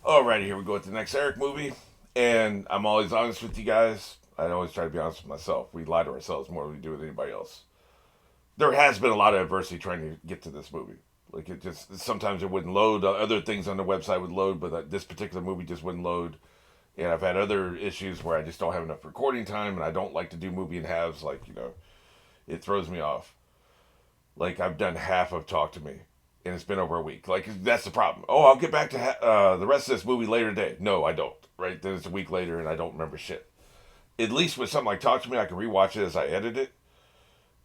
Alrighty, here we go with the next Eric movie. And I'm always honest with you guys. I always try to be honest with myself. We lie to ourselves more than we do with anybody else. There has been a lot of adversity trying to get to this movie. Like it just sometimes it wouldn't load. Other things on the website would load, but this particular movie just wouldn't load. And I've had other issues where I just don't have enough recording time, and I don't like to do movie in halves. Like it throws me off. Like I've done half of Talk to Me, and it's been over a week. Like that's the problem. Oh, I'll get back to the rest of this movie later today. No, I don't. Right then it's a week later, and I don't remember shit. At least with something like Talk to Me, I can rewatch it as I edit it,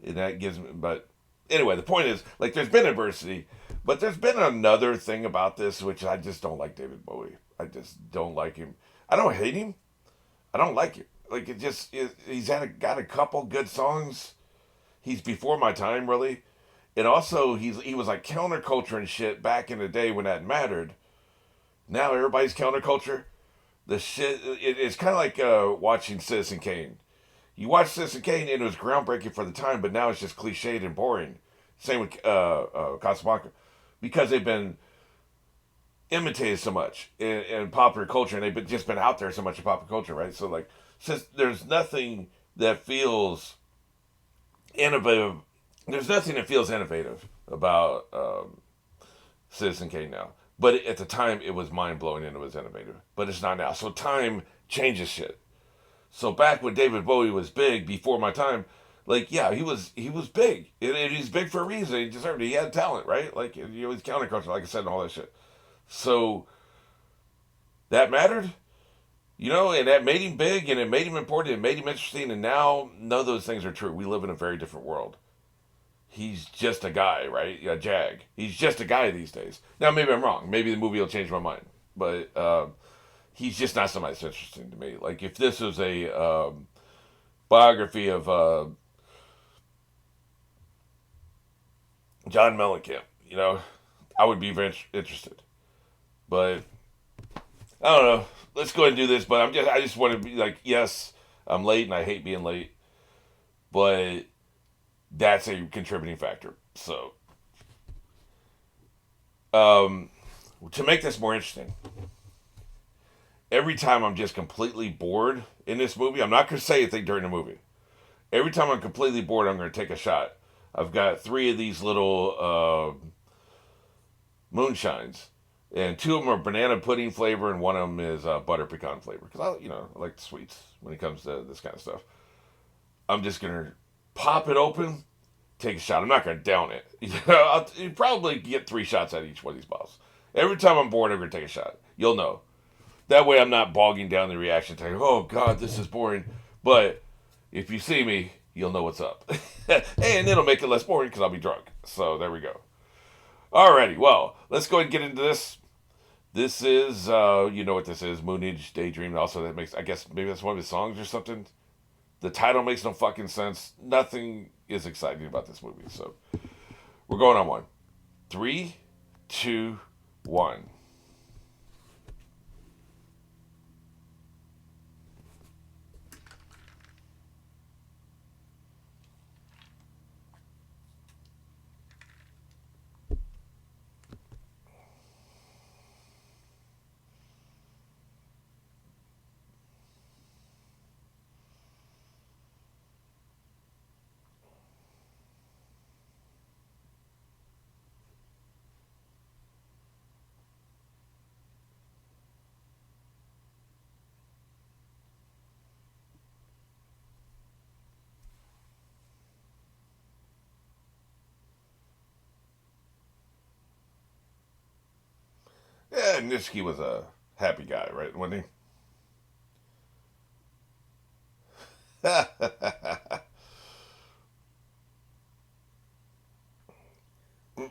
and that gives me. But anyway, the point is, like, there's been adversity, but there's been another thing about this which I just don't like David Bowie. I just don't like him. I don't hate him. I don't like him. Like he's got a couple good songs. He's before my time, really. And also, he was like counterculture and shit back in the day when that mattered. Now everybody's counterculture. The shit, it's kind of like watching Citizen Kane. You watch Citizen Kane and it was groundbreaking for the time, but now it's just cliched and boring. Same with Casablanca, because they've been imitated so much in popular culture, and just been out there so much in popular culture, right? So like, since there's nothing that feels innovative, there's nothing that feels innovative about Citizen Kane now. But at the time, it was mind blowing and it was innovative. But it's not now. So time changes shit. So back when David Bowie was big, before my time, like yeah, he was big, and he's big for a reason. He deserved it. He had talent, right? Like he's counterculture, like I said, and all that shit. So that mattered, and that made him big, and it made him important, it made him interesting. And now none of those things are true. We live in a very different world. He's just a guy, right? A Jag. He's just a guy these days. Now maybe I'm wrong. Maybe the movie will change my mind, but he's just not somebody that's interesting to me. Like if this was a biography of John Mellencamp, I would be very interested. But I don't know. Let's go ahead and do this. But I just want to be like, yes, I'm late and I hate being late, but that's a contributing factor. So, um, to make this more interesting, every time I'm just completely bored in this movie, I'm not going to say anything during the movie. Every time I'm completely bored, I'm going to take a shot. I've got three of these little moonshines, and two of them are banana pudding flavor, and one of them is butter pecan flavor. Because I like the sweets when it comes to this kind of stuff. I'm just gonna pop it open, take a shot. I'm not gonna down it. I'll probably get 3 shots out of each one of these bottles. Every time I'm bored, I'm gonna take a shot. You'll know. That way, I'm not bogging down the reaction time. Oh God, this is boring. But if you see me, you'll know what's up, and it'll make it less boring because I'll be drunk. So there we go. Alrighty, well, let's go ahead and get into this. This is, you know what this is, Moonage, Daydream. Also, that makes, I guess, maybe that's one of his songs or something. The title makes no fucking sense. Nothing is exciting about this movie. So, we're going on one. Three, two, one. Yeah, Nishiki was a happy guy, right? Wasn't he?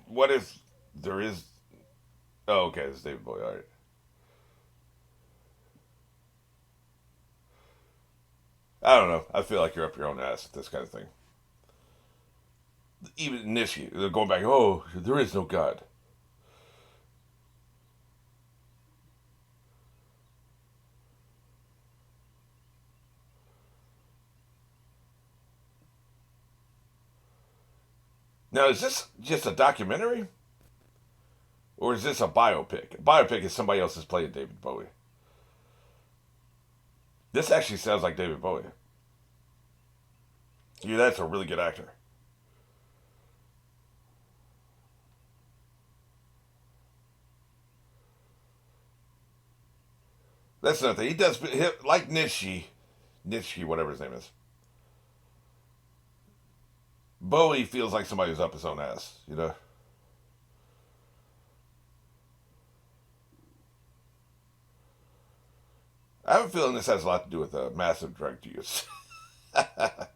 What if there is. Oh, okay, it's David Bowie. All right. I don't know. I feel like you're up your own ass with this kind of thing. Even Nishiki, they're going back, oh, there is no God. Now, is this just a documentary? Or is this a biopic? A biopic is somebody else is playing David Bowie. This actually sounds like David Bowie. Yeah, that's a really good actor. That's nothing. He does like Nishi, whatever his name is. Bowie feels like somebody who's up his own ass. You know. I have a feeling this has a lot to do with massive drug use. I've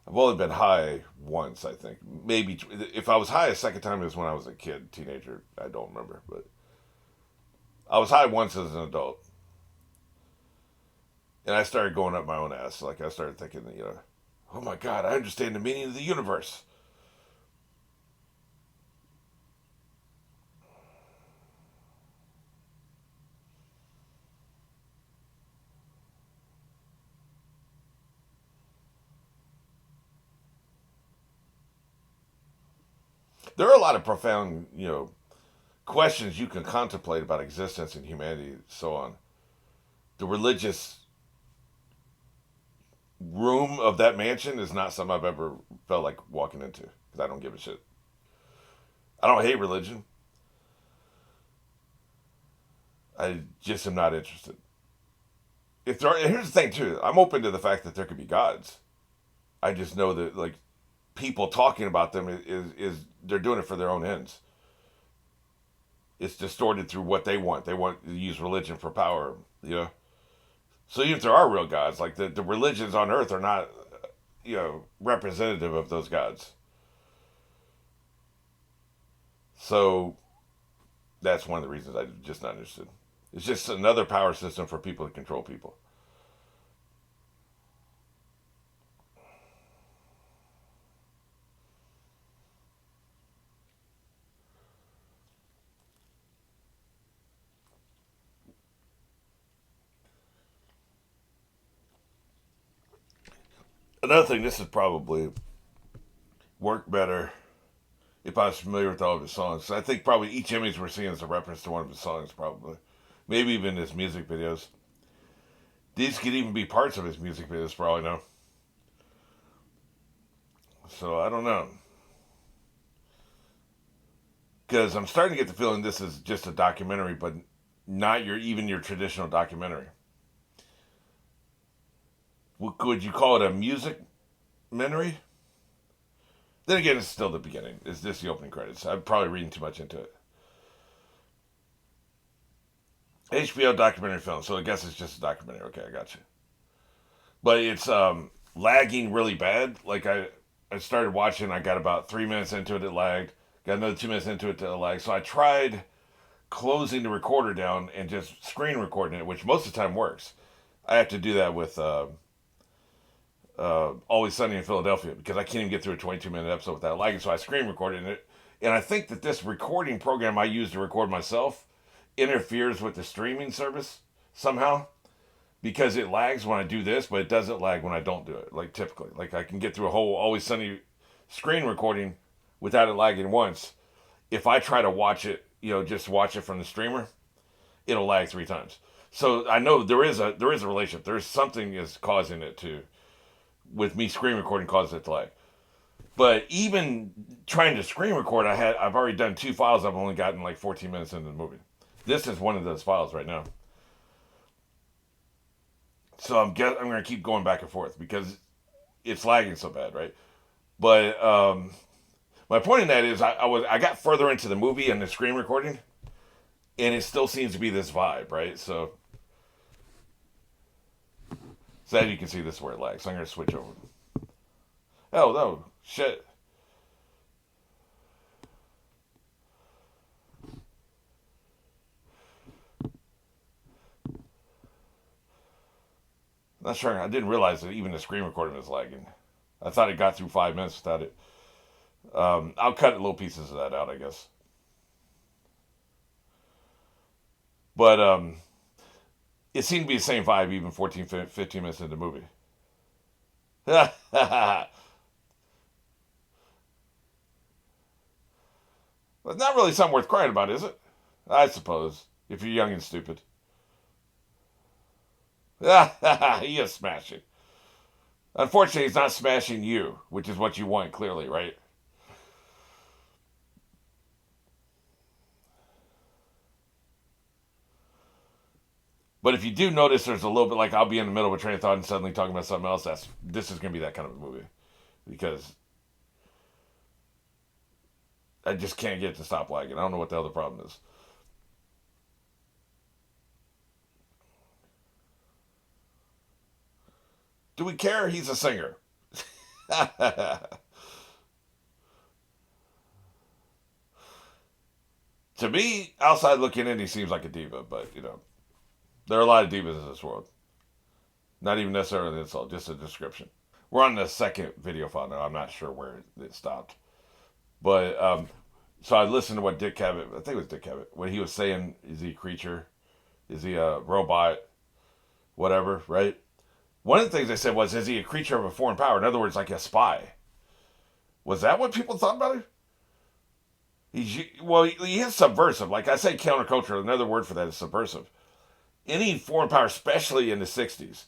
only been high once, I think. Maybe if I was high a second time, it was when I was a kid, teenager. I don't remember, but I was high once as an adult, and I started going up my own ass. Like I started thinking, oh my god, I understand the meaning of the universe. There are a lot of profound, questions you can contemplate about existence and humanity, and so on. The religious room of that mansion is not something I've ever felt like walking into because I don't give a shit. I don't hate religion. I just am not interested. If there are, and here's the thing too, I'm open to the fact that there could be gods. I just know that like people talking about them is they're doing it for their own ends. It's distorted through what they want. They want to use religion for power. You know. So even if there are real gods, like the religions on Earth are not, representative of those gods. So that's one of the reasons I'm just not interested. It's just another power system for people to control people. Another thing, this is probably work better if I was familiar with all of his songs. So I think probably each image we're seeing is a reference to one of his songs, probably. Maybe even his music videos. These could even be parts of his music videos, for all I know. So I don't know. Because I'm starting to get the feeling this is just a documentary, but not your traditional documentary. Would you call it a music documentary? Then again, it's still the beginning. It's just the opening credits. I'm probably reading too much into it. HBO documentary film, so I guess it's just a documentary. Okay, I got you. But it's lagging really bad. Like I started watching, I got about 3 minutes into it, it lagged. Got another 2 minutes into it, it lagged. So I tried closing the recorder down and just screen recording it, which most of the time works. I have to do that with Always Sunny in Philadelphia because I can't even get through a 22-minute episode without lagging. So I screen recorded it, and I think that this recording program I use to record myself interferes with the streaming service somehow because it lags when I do this, but it doesn't lag when I don't do it. Like typically, like I can get through a whole Always Sunny screen recording without it lagging once. If I try to watch it, just watch it from the streamer, it'll lag 3 times. So I know there is a relationship. There's something is causing it to with me screen recording causes it to lag. But even trying to screen record, I've already done 2 files. I've only gotten like 14 minutes into the movie. This is one of those files right now. So I'm going to keep going back and forth because it's lagging so bad, right? But my point in that is I got further into the movie and the screen recording, and it still seems to be this vibe, right? So as you can see, this is where it lags. So I'm going to switch over. Oh no, shit. Not sure. I didn't realize that even the screen recording was lagging. I thought it got through 5 minutes without it. I'll cut little pieces of that out, I guess. But it seemed to be the same vibe even 14, 15 minutes into the movie. Well, But not really something worth crying about, is it? I suppose, if you're young and stupid. He is smashing. Unfortunately, he's not smashing you, which is what you want, clearly, right? But if you do notice there's a little bit like I'll be in the middle of a train of thought and suddenly talking about something else, this is going to be that kind of a movie. Because I just can't get it to stop lagging. I don't know what the other problem is. Do we care? He's a singer. To me, outside looking in, he seems like a diva, but there are a lot of divas in this world. Not even necessarily an insult, just a description. We're on the second video file now. I'm not sure where it stopped. But so I listened to what Dick Cavett, I think it was Dick Cavett, when he was saying, is he a creature? Is he a robot? Whatever, right? One of the things they said was, is he a creature of a foreign power? In other words, like a spy. Was that what people thought about him? He is subversive. Like I say, countercultural. Another word for that is subversive. Any foreign power, especially in the 60s,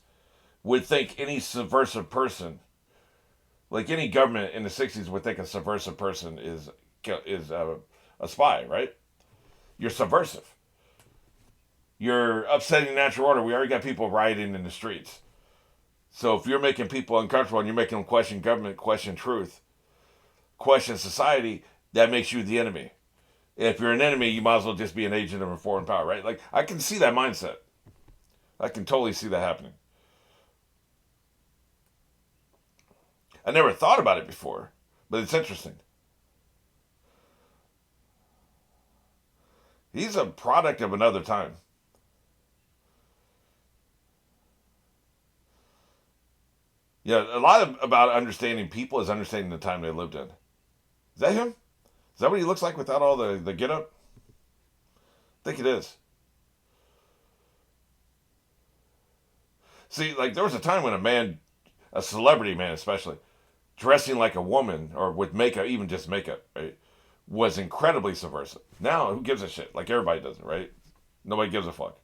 would think any subversive person, like any government in the 60s would think a subversive person is a spy, right? You're subversive. You're upsetting natural order. We already got people rioting in the streets. So if you're making people uncomfortable and you're making them question government, question truth, question society, that makes you the enemy. If you're an enemy, you might as well just be an agent of a foreign power, right? Like, I can see that mindset. I can totally see that happening. I never thought about it before, but it's interesting. He's a product of another time. Yeah, a lot about understanding people is understanding the time they lived in. Is that him? Is that what he looks like without all the get up? I think it is. See, like there was a time when a celebrity man especially, dressing like a woman or with makeup, even just makeup, right, was incredibly subversive. Now, who gives a shit? Like everybody does it, right? Nobody gives a fuck.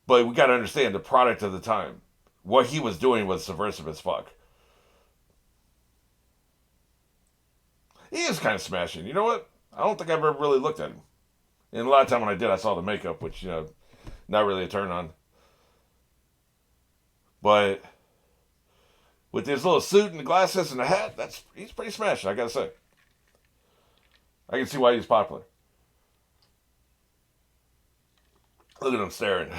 But we got to understand the product of the time. What he was doing was subversive as fuck. He is kind of smashing. You know what? I don't think I've ever really looked at him. And a lot of time when I did, I saw the makeup, which not really a turn on. But with his little suit and the glasses and the hat, he's pretty smashing. I gotta say. I can see why he's popular. Look at him staring.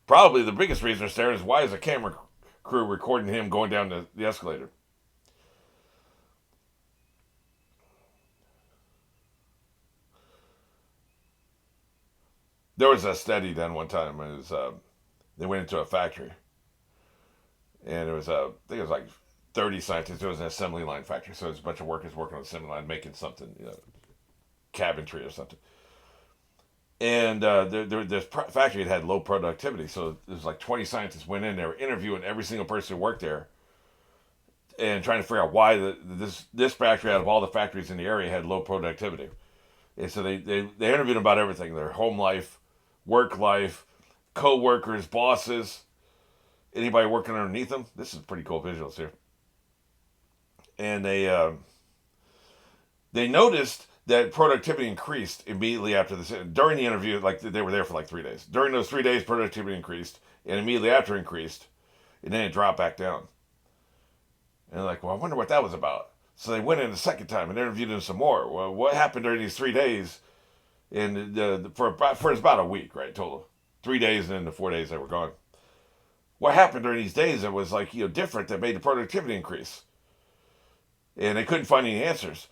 Probably the biggest reason they're staring is why is a camera crew recording him going down the escalator? There was a study done one time. It was they went into a factory, and it was I think it was like 30 scientists. It was an assembly line factory, so it was a bunch of workers working on the assembly line making something, cabinetry or something. And this factory had low productivity, so there's like 20 scientists went in there interviewing every single person who worked there, and trying to figure out why this factory out of all the factories in the area had low productivity. And so they interviewed them about everything: their home life, work life, co-workers, bosses, anybody working underneath them. This is pretty cool visuals here. And they noticed that productivity increased immediately after this. During the interview, like they were there for like 3 days. During those 3 days, productivity increased, and immediately after increased, and then it dropped back down. And they're like, well, I wonder what that was about. So they went in the second time and interviewed him some more. Well, what happened during these 3 days? And for about a week, right, total. 3 days and then the 4 days they were gone. What happened during these days that was like different that made the productivity increase? And they couldn't find any answers.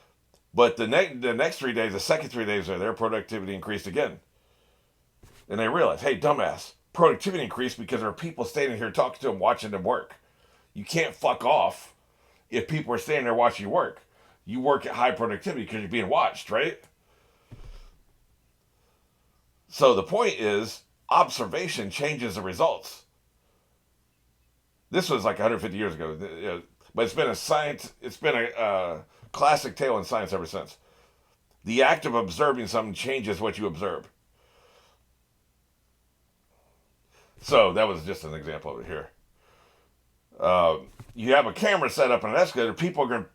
But the next 3 days, the second 3 days, their productivity increased again. And they realized, hey, dumbass, productivity increased because there are people standing here talking to them, watching them work. You can't fuck off if people are standing there watching you work. You work at high productivity because you're being watched, right? So the point is, observation changes the results. This was like 150 years ago, but it's been a classic tale in science ever since. The act of observing something changes what you observe. So that was just an example of it here. You have a camera set up on an escalator, people are going to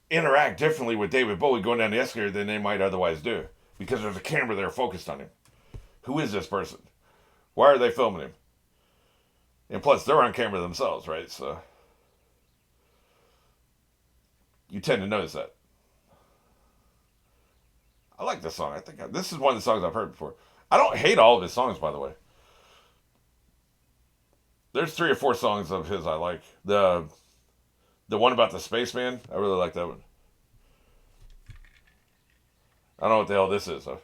interact differently with David Bowie going down the escalator than they might otherwise do because there's a camera there focused on him. Who is this person? Why are they filming him? And plus, they're on camera themselves, right? So you tend to notice that. I like this song. I think this is one of the songs I've heard before. I don't hate all of his songs, by the way. There's 3 or 4 songs of his I like. The one about the spaceman, I really like that one. I don't know what the hell this is, though.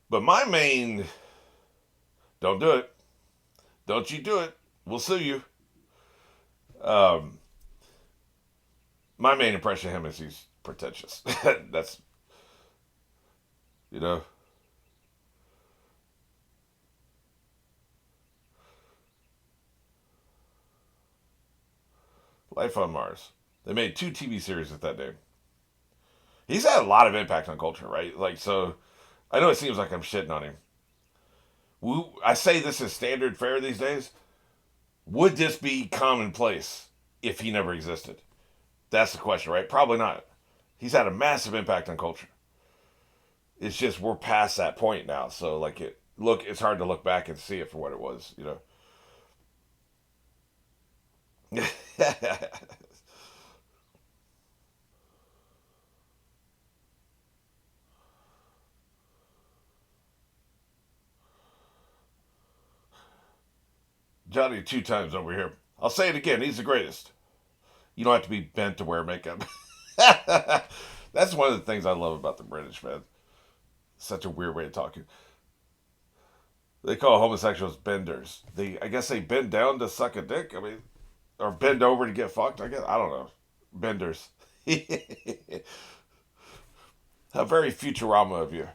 But my main, don't do it. Don't you do it. We'll sue you. Um, my main impression of him is he's pretentious. That's, you know, Life on Mars. They made 2 TV series with that name. He's had a lot of impact on culture, right? Like, so, I know it seems like I'm shitting on him. I say this is standard fare these days. Would this be commonplace if he never existed? That's the question, right? Probably not. He's had a massive impact on culture. It's just we're past that point now. So like it's hard to look back and see it for what it was, Johnny 2 times over here. I'll say it again. He's the greatest. You don't have to be bent to wear makeup. That's one of the things I love about the British, man. Such a weird way of talking. They call homosexuals benders. I guess they bend down to suck a dick. I mean, or bend over to get fucked. I guess I don't know. Benders. A very Futurama of you.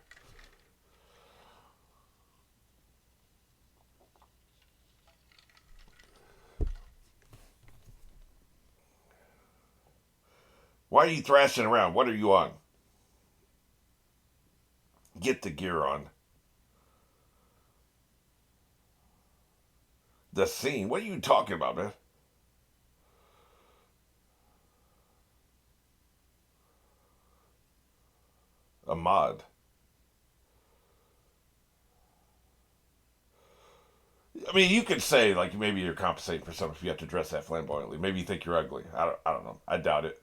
Why are you thrashing around? What are you on? Get the gear on. The scene. What are you talking about, man? A mod. I mean, you could say like maybe you're compensating for something if you have to dress that flamboyantly. Maybe you think you're ugly. I don't know. I doubt it.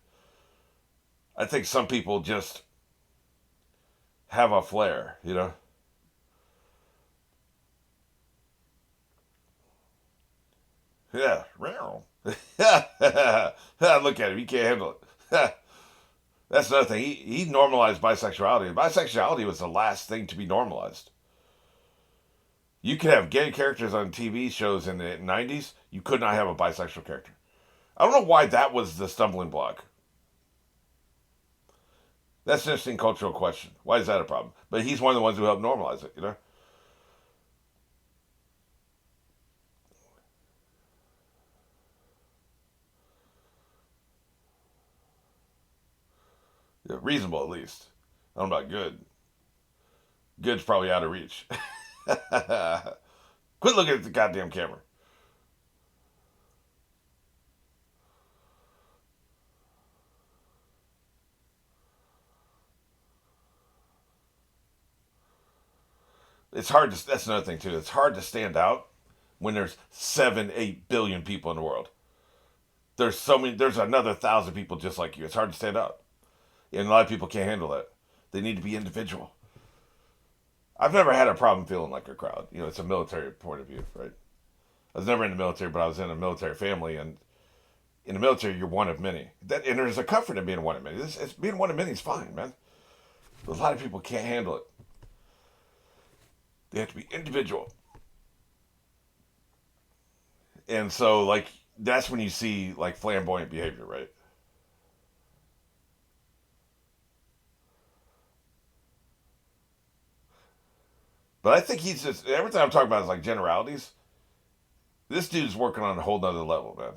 I think some people just have a flair. Yeah. Look at him. He can't handle it. That's another thing. He normalized bisexuality. Bisexuality was the last thing to be normalized. You could have gay characters on TV shows in the 90s. You could not have a bisexual character. I don't know why that was the stumbling block. That's an interesting cultural question. Why is that a problem? But he's one of the ones who helped normalize it. Yeah, reasonable at least. I don't know about good. Good's probably out of reach. Quit looking at the goddamn camera. It's hard to. That's another thing too. It's hard to stand out when there's 7, 8 billion people in the world. There's so many. There's another 1,000 people just like you. It's hard to stand out, and a lot of people can't handle that. They need to be individual. I've never had a problem feeling like a crowd. It's a military point of view, right? I was never in the military, but I was in a military family, and in the military, you're one of many. And there's a comfort in being one of many. Being one of many is fine, man. But a lot of people can't handle it. They have to be individual, and so like that's when you see like flamboyant behavior, right? But I think he's just everything I'm talking about is like generalities. This dude's working on a whole nother level, man.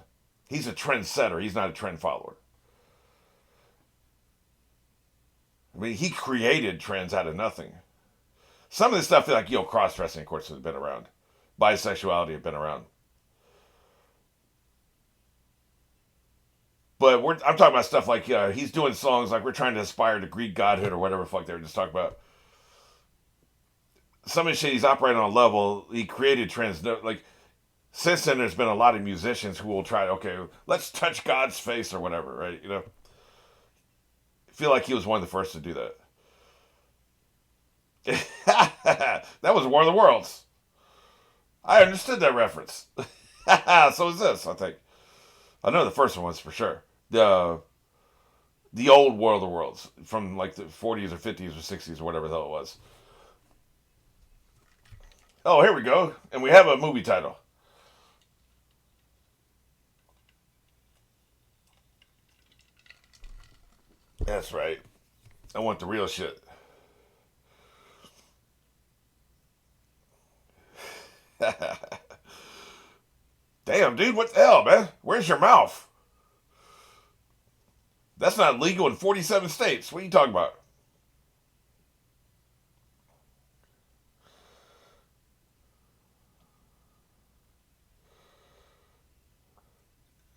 He's a trendsetter. He's not a trend follower. I mean, he created trends out of nothing. Some of the stuff like cross dressing, of course, has been around. Bisexuality had been around. But I'm talking about stuff like he's doing songs like we're trying to aspire to Greek godhood or whatever the fuck they were just talking about. Some of the shit he's operating on a level, he created trends. Like, since then, there's been a lot of musicians who will try, okay, let's touch God's face or whatever, right? I feel like he was one of the first to do that. That was War of the Worlds. I understood that reference. So is this, I think. I know the first one was for sure. The old War of the Worlds from like the 40s or 50s or 60s or whatever the hell it was. Oh, here we go. And we have a movie title. That's right. I want the real shit. Damn, dude, what the hell, man? Where's your mouth? That's not legal in 47 states. What are you talking about?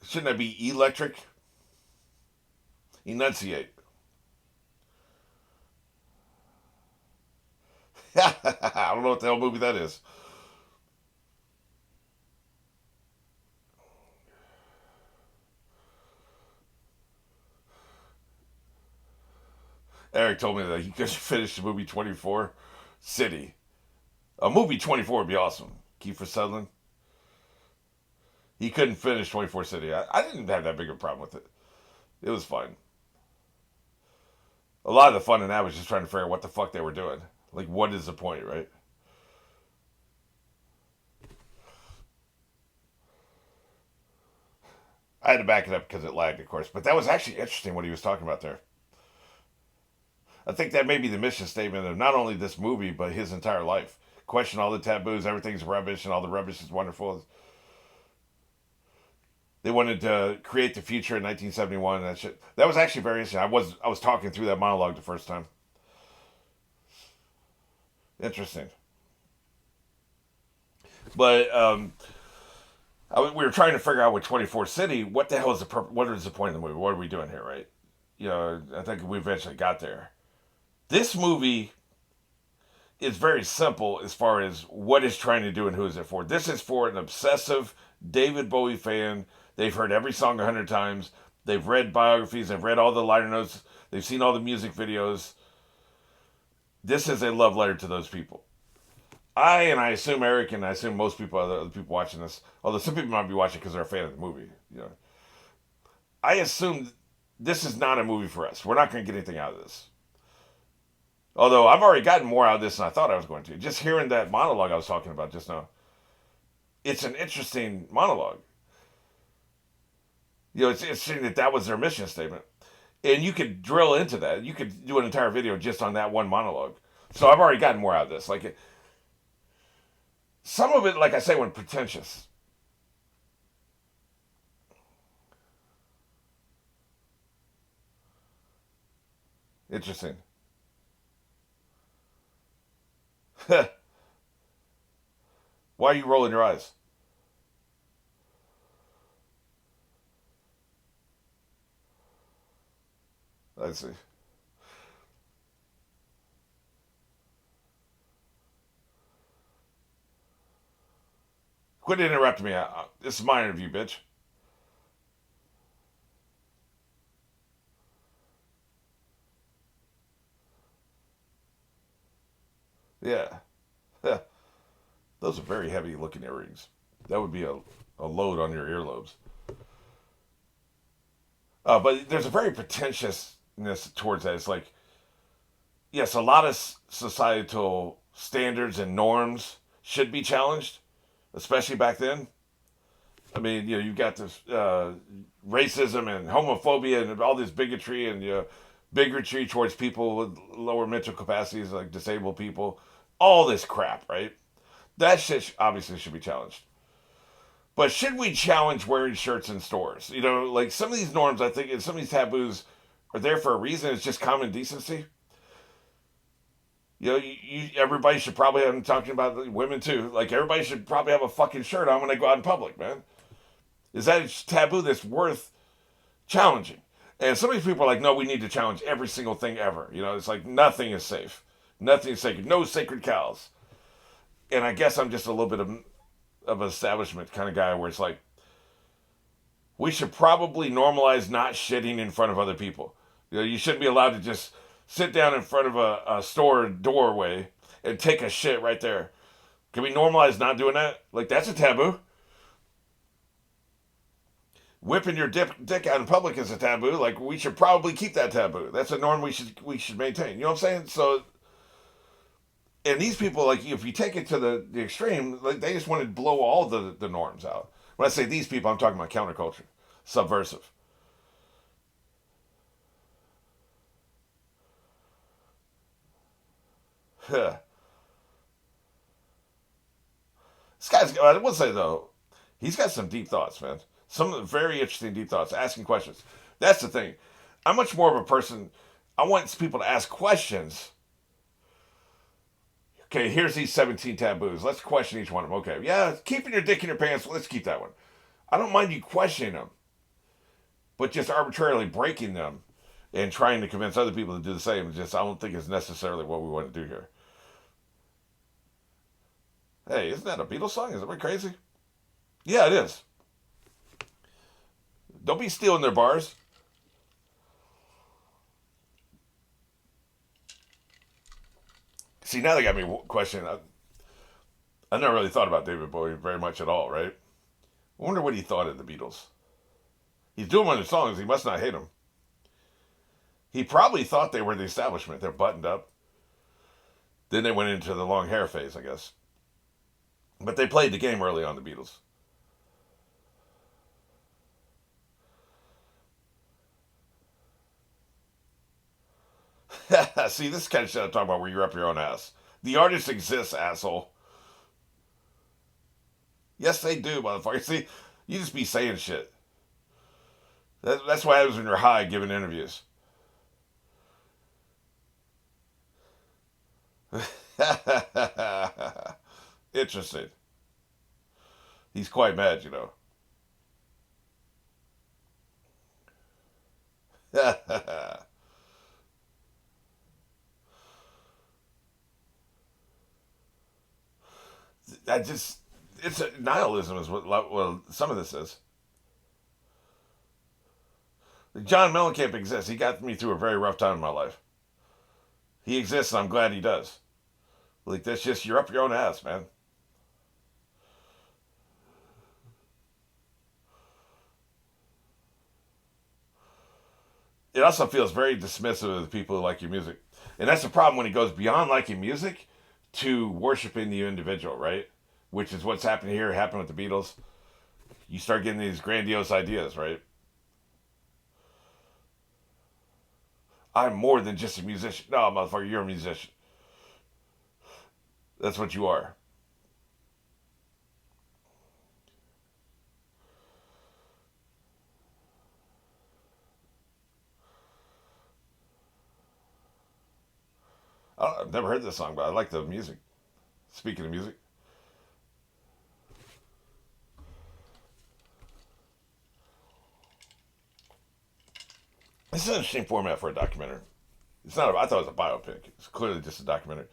Shouldn't that be electric? Enunciate. I don't know what the hell movie that is. Eric told me that he could finish the movie 24 City. A movie 24 would be awesome. Kiefer Sutherland. He couldn't finish 24 City. I didn't have that big a problem with it. It was fine. A lot of the fun in that was just trying to figure out what the fuck they were doing. Like, what is the point, right? I had to back it up because it lagged, of course. But that was actually interesting what he was talking about there. I think that may be the mission statement of not only this movie, but his entire life. Question all the taboos, everything's rubbish, and all the rubbish is wonderful. They wanted to create the future in 1971. That shit. That was actually very interesting. I was talking through that monologue the first time. Interesting. But we were trying to figure out with 24 City what the hell is what is the point of the movie? What are we doing here, right? I think we eventually got there. This movie is very simple as far as what it's trying to do and who is it for. This is for an obsessive David Bowie fan. They've heard every song 100 times. They've read biographies. They've read all the liner notes. They've seen all the music videos. This is a love letter to those people. I assume Eric and I assume most people, other people watching this, although some people might be watching because they're a fan of the movie. I assume this is not a movie for us. We're not going to get anything out of this. Although I've already gotten more out of this than I thought I was going to. Just hearing that monologue I was talking about just now, it's an interesting monologue. It's interesting that was their mission statement. And you could drill into that. You could do an entire video just on that one monologue. So I've already gotten more out of this. Like, some of it, like I say, went pretentious. Interesting. Why are you rolling your eyes? I see. Quit interrupting me. This is my interview, bitch. Yeah. Those are very heavy looking earrings. That would be a load on your earlobes. But there's a very pretentiousness towards that. It's like, yes, a lot of societal standards and norms should be challenged, especially back then. I mean, you've got this racism and homophobia and all this bigotry and bigotry towards people with lower mental capacities, like disabled people. All this crap, right? That shit obviously should be challenged. But should we challenge wearing shirts in stores? You know, like some of these norms, I think, and some of these taboos are there for a reason. It's just common decency. You know, everybody should probably. I'm talking about women too. Like everybody should probably have a fucking shirt on when they go out in public, man. Is that a taboo that's worth challenging? And some of these people are like, no, we need to challenge every single thing ever. You know, it's like nothing is safe, nothing is sacred, no sacred cows. And I guess I'm just a little bit of an establishment kind of guy where it's like we should probably normalize not shitting in front of other people. You know, you shouldn't be allowed to just sit down in front of a store doorway and take a shit right there. Can we normalize not doing that? Like that's a taboo. Whipping your dick out in public is a taboo. Like we should probably keep that taboo. That's a norm we should maintain. You know what I'm saying? So, and these people, like if you take it to the extreme, like they just want to blow all the norms out. When I say these people, I'm talking about counterculture, subversive. This guy's, I would say though, he's got some deep thoughts, man. Some very interesting deep thoughts, asking questions. That's the thing. I'm much more of a person. I want people to ask questions. Okay, here's these 17 taboos. Let's question each one of them. Okay, yeah, keeping your dick in your pants. Let's keep that one. I don't mind you questioning them, but just arbitrarily breaking them and trying to convince other people to do the same. Just I don't think is necessarily what we want to do here. Hey, isn't that a Beatles song? Is it crazy? Yeah, it is. Don't be stealing their bars. See, now they got me questioning. I never really thought about David Bowie very much at all, right? I wonder what he thought of the Beatles. He's doing one of the songs. He must not hate them. He probably thought they were the establishment. They're buttoned up. Then they went into the long hair phase, I guess. But they played the game early on, the Beatles. See, this kind of shit I'm talking about where you're up your own ass. The artist exists, asshole. Yes, they do, motherfucker. See, you just be saying shit. That's what happens when you're high giving interviews. Interesting. He's quite mad, you know. I just, it's a, nihilism is what well some of this is. John Mellencamp exists. He got me through a very rough time in my life. He exists, and I'm glad he does. Like that's just you're up your own ass, man. It also feels very dismissive of the people who like your music, and that's the problem when it goes beyond liking music to worshiping the individual, right? Which is what's happened here. Happened with the Beatles. You start getting these grandiose ideas, right? I'm more than just a musician. No, motherfucker, you're a musician. That's what you are. I've never heard this song, but I like the music. Speaking of music, this is an interesting format for a documentary. It's not. I thought it was a biopic. It's clearly just a documentary.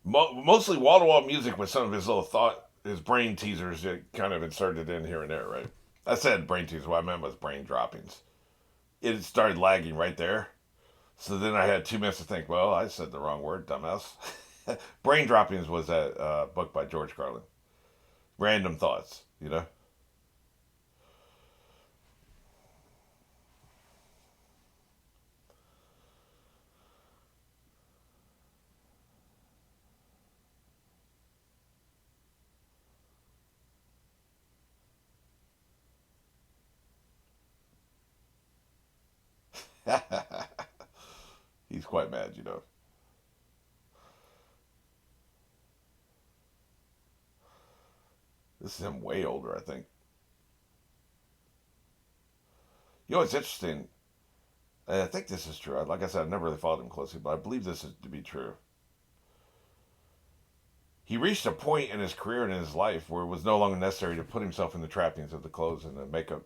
Mostly wall to wall music with some of his little thought, his brain teasers that kind of inserted in here and there, right? I said brain teasers. What I meant was brain droppings. It started lagging right there. So then I had 2 minutes to think. Well, I said the wrong word, dumbass. Brain droppings was that book by George Carlin. Random thoughts, you know. He's quite mad, you know. This is him way older, I think. You know, it's interesting. I think this is true. Like I said, I've never really followed him closely, but I believe this is to be true. He reached a point in his career and in his life where it was no longer necessary to put himself in the trappings of the clothes and the makeup.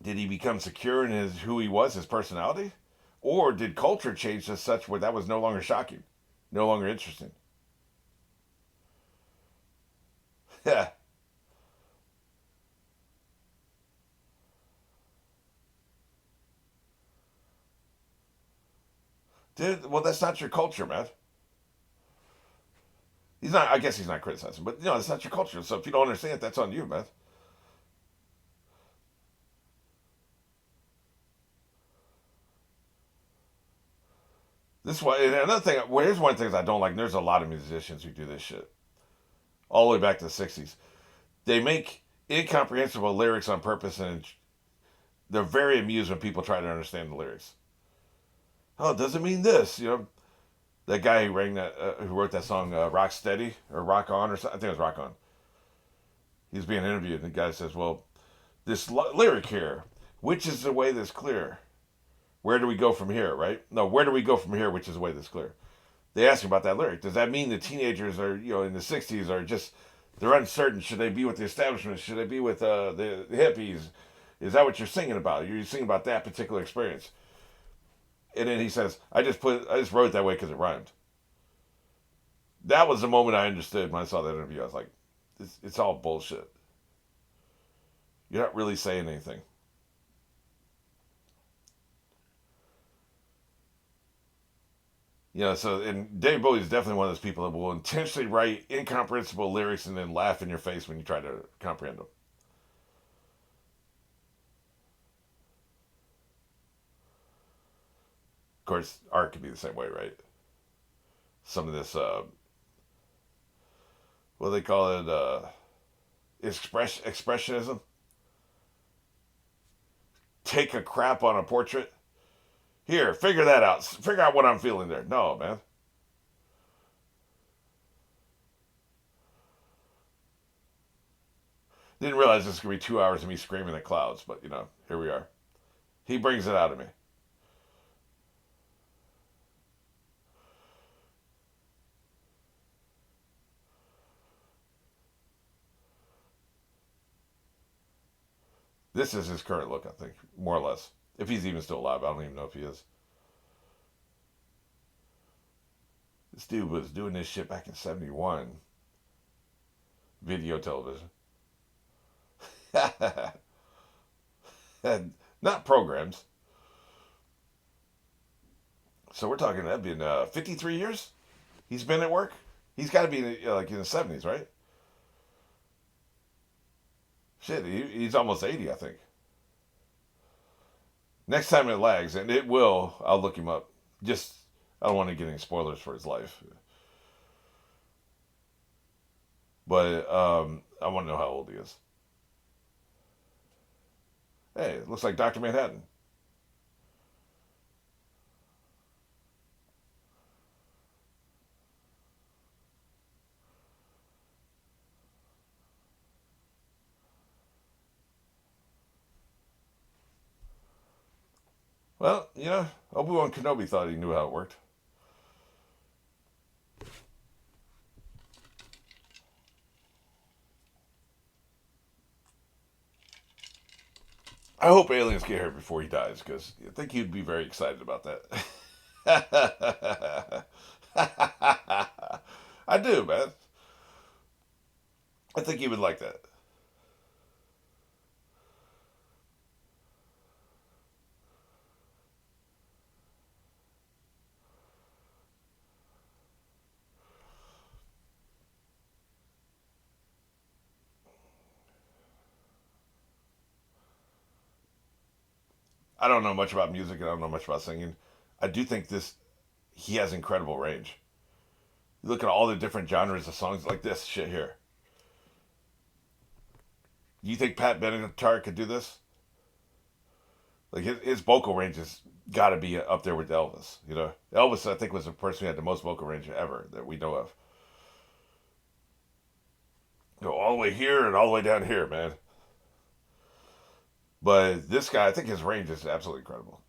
Did he become secure in his who he was, his personality? Or did culture change to such where that was no longer shocking, no longer interesting? Yeah. Dude, well, that's not your culture, man. He's not. I guess he's not criticizing, but that's not your culture. So if you don't understand it, that's on you, man. This is why. And another thing. Well, here's one of the things I don't like. There's a lot of musicians who do this shit all the way back to the '60s. They make incomprehensible lyrics on purpose, and they're very amused when people try to understand the lyrics. Oh, it doesn't mean this. That guy who wrote that song, "Rock Steady" or "Rock On" or something. I think it was "Rock On." He's being interviewed, and the guy says, "Well, this lyric here, which is the way that's clear? Where do we go from here?" Right? No, where do we go from here? Which is the way that's clear? They ask him about that lyric. Does that mean the teenagers are, in the '60s are just they're uncertain? Should they be with the establishment? Should they be with the hippies? Is that what you're singing about? You're singing about that particular experience. And then he says, I just wrote it that way because it rhymed." That was the moment I understood when I saw that interview. I was like, it's all bullshit. You're not really saying anything. So and Dave Bowie is definitely one of those people that will intentionally write incomprehensible lyrics and then laugh in your face when you try to comprehend them. Of course, art can be the same way, right? Some of this, what do they call it, expressionism. Take a crap on a portrait. Here, figure that out. Figure out what I'm feeling there. No, man. Didn't realize this was going to be 2 hours of me screaming at clouds, but here we are. He brings it out of me. This is his current look, I think, more or less. If he's even still alive, I don't even know if he is. This dude was doing this shit back in '71. Video television. And not programs. So we're talking that being 53 years he's been at work. He's got to be like in the '70s, right? Shit, he's almost 80, I think. Next time it lags, and it will, I'll look him up. Just, I don't want to get any spoilers for his life. But I want to know how old he is. Hey, it looks like Dr. Manhattan. Well, Obi-Wan Kenobi thought he knew how it worked. I hope aliens get here before he dies, because I think he'd be very excited about that. I do, man. I think he would like that. I don't know much about music and I don't know much about singing. I do think he has incredible range. You look at all the different genres of songs like this shit here. You think Pat Benatar could do this? Like his vocal range has got to be up there with Elvis. Elvis, I think, was the person who had the most vocal range ever that we know of. Go all the way here and all the way down here, man. But this guy, I think his range is absolutely incredible.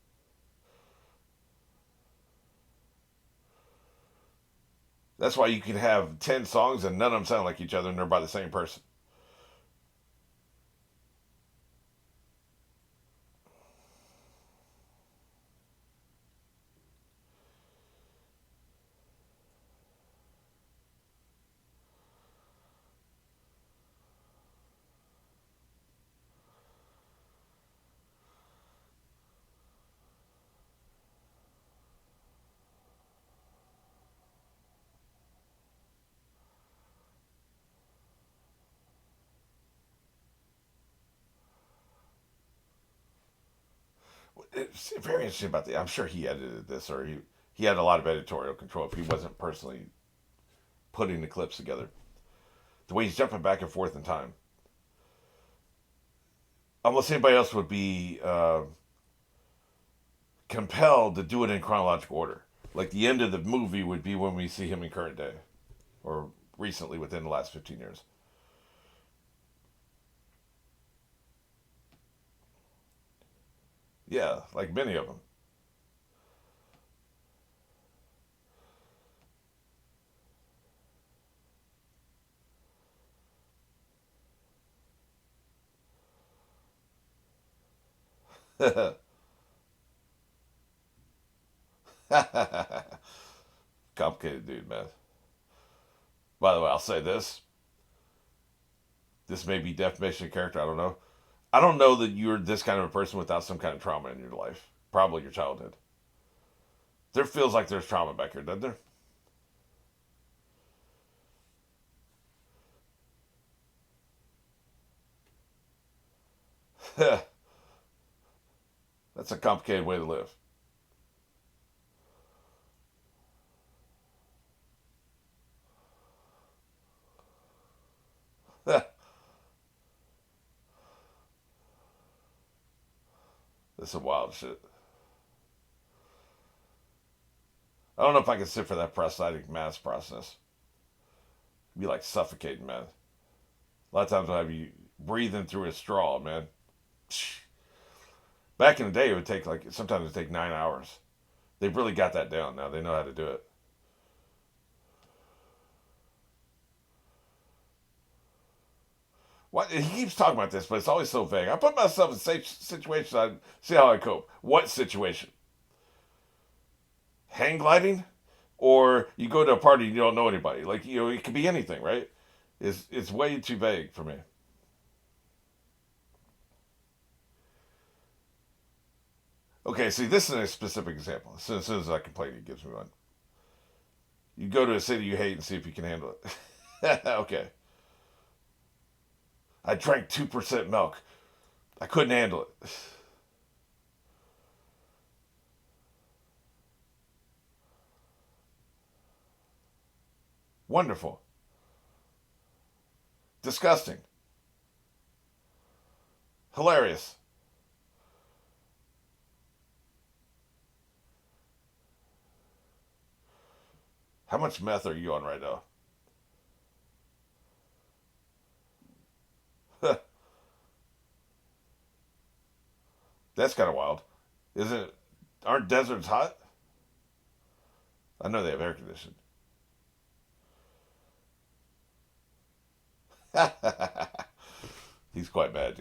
That's why you can have 10 songs and none of them sound like each other and they're by the same person. It's very interesting about the. I'm sure he edited this, or he had a lot of editorial control if he wasn't personally putting the clips together. The way he's jumping back and forth in time. Almost anybody else would be compelled to do it in chronological order. Like the end of the movie would be when we see him in current day, or recently within the last 15 years. Yeah, like many of them. Complicated dude, man. By the way, I'll say this. This may be defamation of character. I don't know. I don't know that you're this kind of a person without some kind of trauma in your life. Probably your childhood. There feels like there's trauma back here, doesn't there? That's a complicated way to live. This is some wild shit. I don't know if I can sit for that prosthetic mass process. It'd be like suffocating, man. A lot of times I'll have you breathing through a straw, man. Back in the day, it would take like sometimes it would take 9 hours. They've really got that down now. They know how to do it. What he keeps talking about this, but it's always so vague. I put myself in situations. I see how I cope. What situation? Hang gliding, or you go to a party and you don't know anybody. Like it could be anything, right? It's way too vague for me. Okay, see, this is a specific example. As soon as I complain, he gives me one. You go to a city you hate and see if you can handle it. Okay. I drank 2% milk. I couldn't handle it. Wonderful. Disgusting. Hilarious. How much meth are you on right now? That's kind of wild. Isn't it? Aren't deserts hot? I know they have air conditioning. He's quite mad.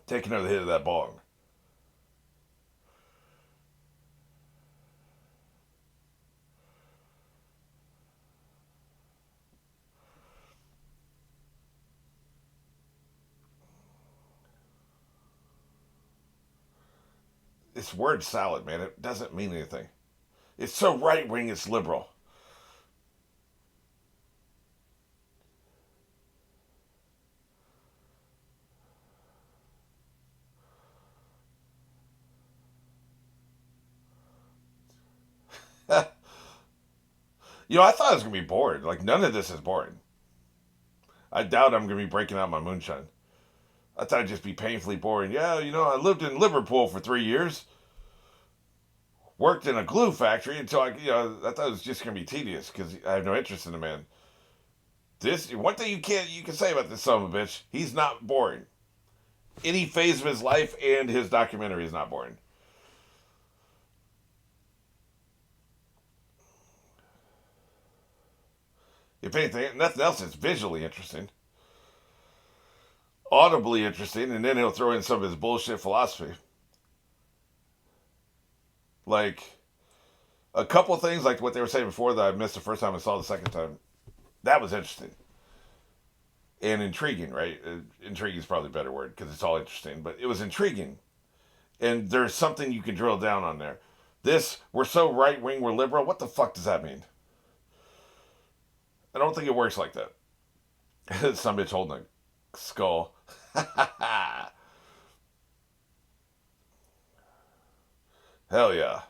Take another hit of that bong. It's word salad, man. It doesn't mean anything. It's so right wing, it's liberal. I thought it was going to be boring. Like, none of this is boring. I doubt I'm going to be breaking out my moonshine. I thought it'd just be painfully boring. Yeah, I lived in Liverpool for 3 years. worked in a glue factory until I thought it was just gonna be tedious because I have no interest in the man. This one thing you can say about this son of a bitch, he's not boring. Any phase of his life and his documentary is not boring. If anything, nothing else is visually interesting, audibly interesting, and then he'll throw in some of his bullshit philosophy. Like a couple of things, like what they were saying before that I missed the first time I saw the second time. That was interesting and intriguing, right? Intriguing is probably a better word because it's all interesting, but it was intriguing. And there's something you can drill down on there. This, we're so right wing, we're liberal. What the fuck does that mean? I don't think it works like that. Some bitch holding a skull. Hell yeah.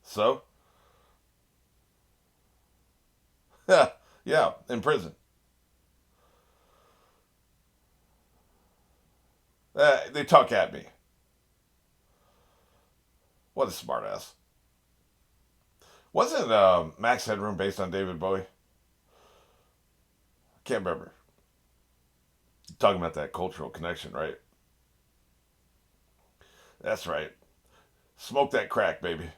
So, yeah, in prison. They talk at me. What a smartass. Wasn't Max Headroom based on David Bowie? I can't remember. Talking about that cultural connection, right? That's right. Smoke that crack, baby.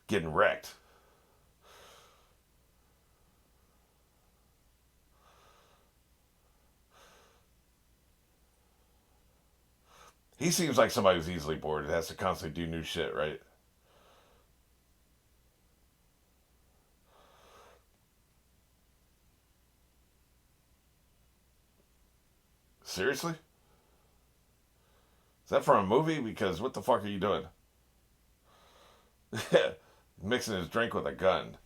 Getting wrecked. He seems like somebody who's easily bored and has to constantly do new shit, right? Seriously? Is that from a movie? Because what the fuck are you doing? Mixing his drink with a gun.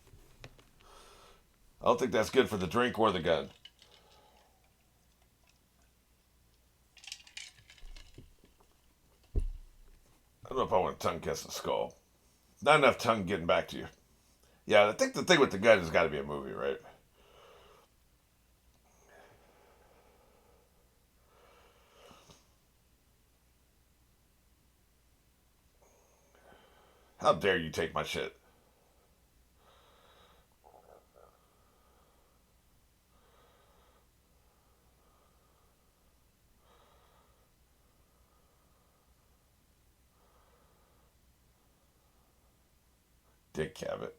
I don't think that's good for the drink or the gun. I don't know if I want to tongue kiss the skull. Not enough tongue getting back to you. Yeah, I think the thing with the gun has got to be a movie, right? How dare you take my shit? Dick Cavett.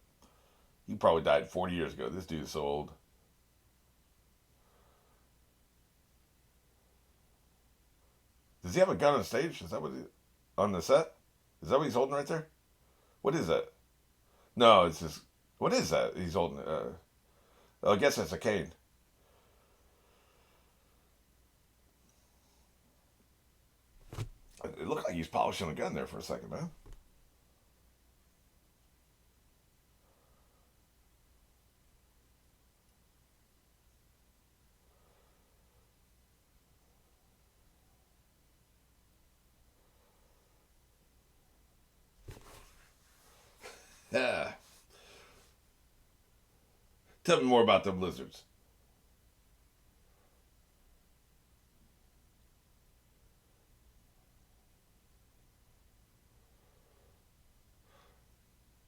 He probably died 40 years ago. This dude is so old. Does he have a gun on stage? Is that what he, on the set? Is that what he's holding right there? What is that? No, it's just. What is that? He's holding. I guess that's a cane. It looked like he's polishing a gun there for a second, man. Yeah. Tell me more about them lizards.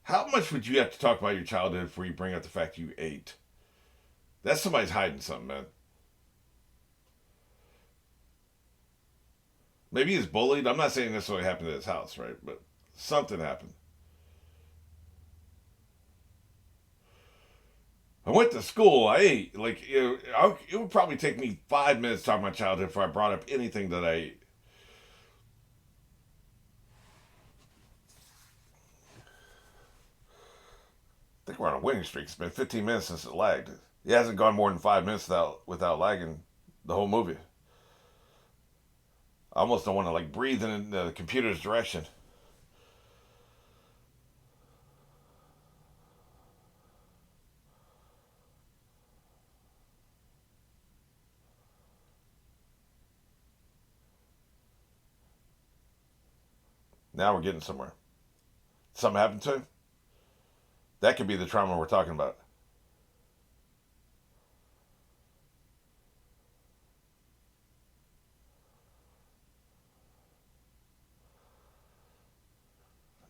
How much would you have to talk about your childhood before you bring up the fact you ate? That's somebody's hiding something, man. Maybe he's bullied. I'm not saying this necessarily happened at his house, right? But something happened. I went to school. I ate. Like, it would probably take me 5 minutes to talk about my childhood before I brought up anything that I ate. I think we're on a winning streak. It's been 15 minutes since it lagged. It hasn't gone more than 5 minutes without lagging the whole movie. I almost don't want to like breathe in the computer's direction. Now we're getting somewhere. Something happened to him? That could be the trauma we're talking about.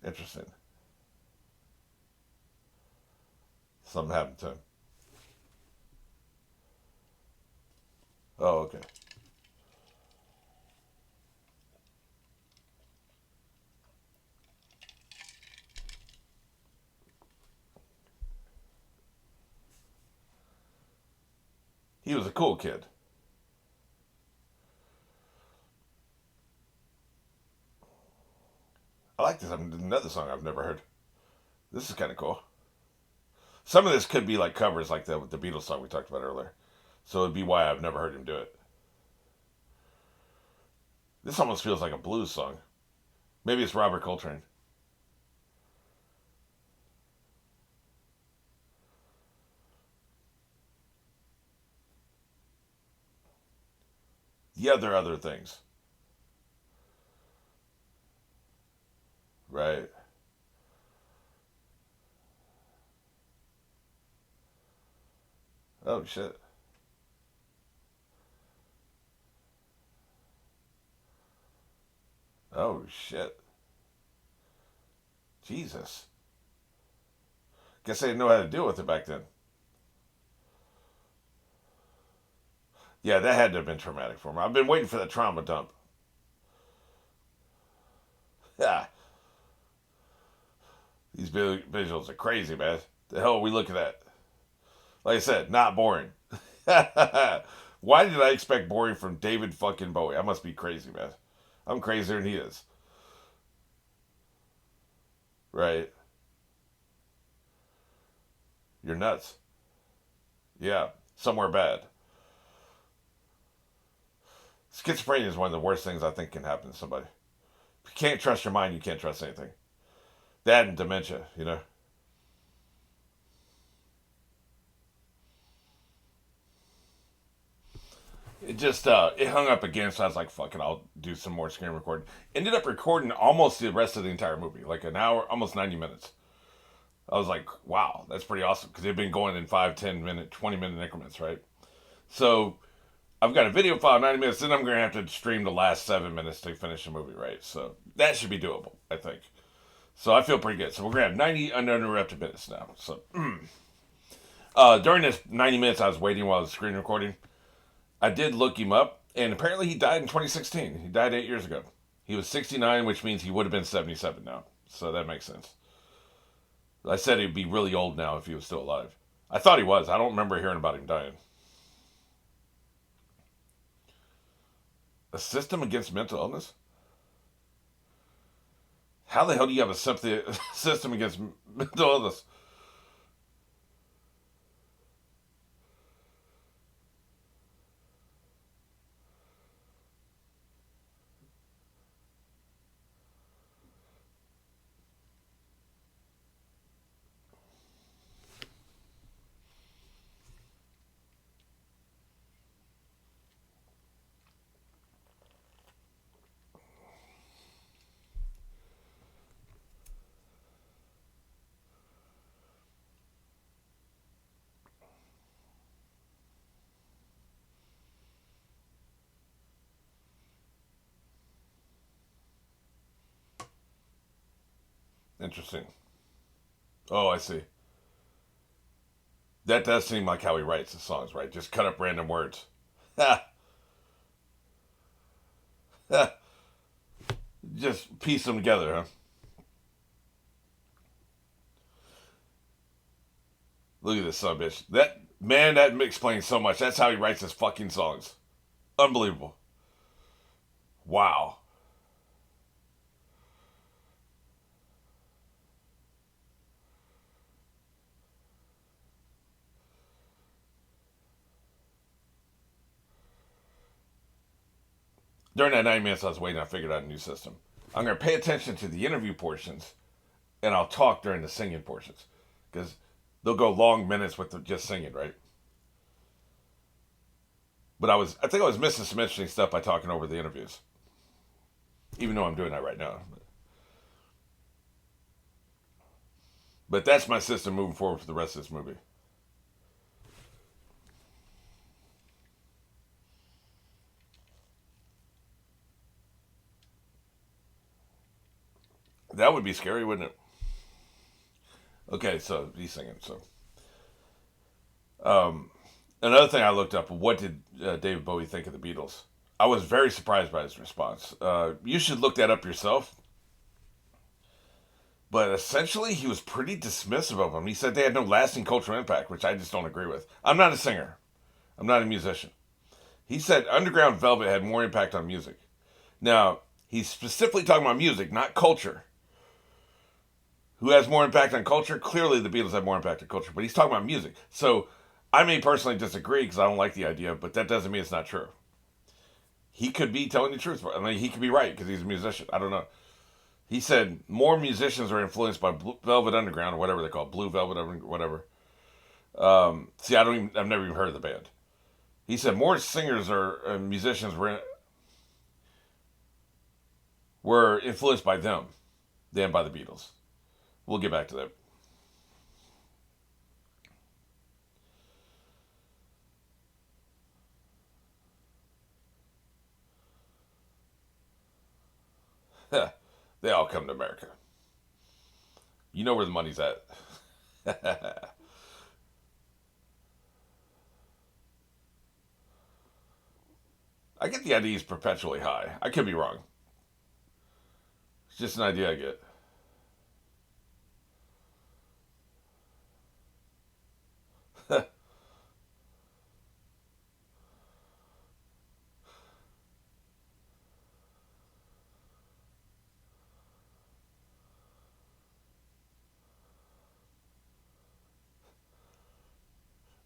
Interesting. Something happened to him. Oh, okay. He was a cool kid. I like this. Another song I've never heard. This is kind of cool. Some of this could be like covers, like the Beatles song we talked about earlier. So it'd be why I've never heard him do it. This almost feels like a blues song. Maybe it's Robert Coltrane. Yeah, there are other things. Right. Oh, shit. Oh, shit. Jesus. Guess they didn't know how to deal with it back then. Yeah, that had to have been traumatic for him. I've been waiting for the trauma dump. Yeah. These visuals are crazy, man. The hell are we looking at? Like I said, not boring. Why did I expect boring from David fucking Bowie? I must be crazy, man. I'm crazier than he is. Right. You're nuts. Yeah. Somewhere bad. Schizophrenia is one of the worst things I think can happen to somebody. If you can't trust your mind, you can't trust anything. That and dementia, you know? It just, it hung up again, so I was like, fuck it, I'll do some more screen recording. Ended up recording almost the rest of the entire movie, like an hour, almost 90 minutes. I was like, wow, that's pretty awesome, because they've been going in 5, 10 minute, 20-minute increments, right? So I've got a video file, 90 minutes, then I'm going to have to stream the last 7 minutes to finish the movie, right? So that should be doable, I think. So I feel pretty good. So we're going to have 90 uninterrupted minutes now. So during this 90 minutes I was waiting while I was screen recording, I did look him up, and apparently he died in 2016. He died 8 years ago. He was 69, which means he would have been 77 now. So that makes sense. I said he'd be really old now if he was still alive. I thought he was. I don't remember hearing about him dying. A system against mental illness? How the hell do you have a system against mental illness? Interesting. Oh, I see. That does seem like how he writes the songs, right? Just cut up random words. Ha! Ha! Just piece them together, huh? Look at this son of a bitch. That man, that explains so much. That's how he writes his fucking songs. Unbelievable. Wow. During that 9 minutes I was waiting, I figured out a new system. I'm going to pay attention to the interview portions, and I'll talk during the singing portions. Because they'll go long minutes with just singing, right? But I think I was missing some interesting stuff by talking over the interviews. Even though I'm doing that right now. But that's my system moving forward for the rest of this movie. That would be scary, wouldn't it? Okay, so he's singing. So, another thing I looked up: what did David Bowie think of the Beatles? I was very surprised by his response. You should look that up yourself. But essentially, he was pretty dismissive of them. He said they had no lasting cultural impact, which I just don't agree with. I'm not a singer. I'm not a musician. He said Underground Velvet had more impact on music. Now, he's specifically talking about music, not culture. Who has more impact on culture? Clearly, the Beatles have more impact on culture, but he's talking about music. So, I may personally disagree because I don't like the idea, but that doesn't mean it's not true. He could be telling the truth. I mean, he could be right because he's a musician. I don't know. He said more musicians are influenced by Velvet Underground or whatever they call it, Blue Velvet, whatever. See, I've never even heard of the band. He said more singers or musicians were influenced by them than by the Beatles. We'll get back to that. They all come to America. You know where the money's at. I get the idea he's perpetually high. I could be wrong. It's just an idea I get.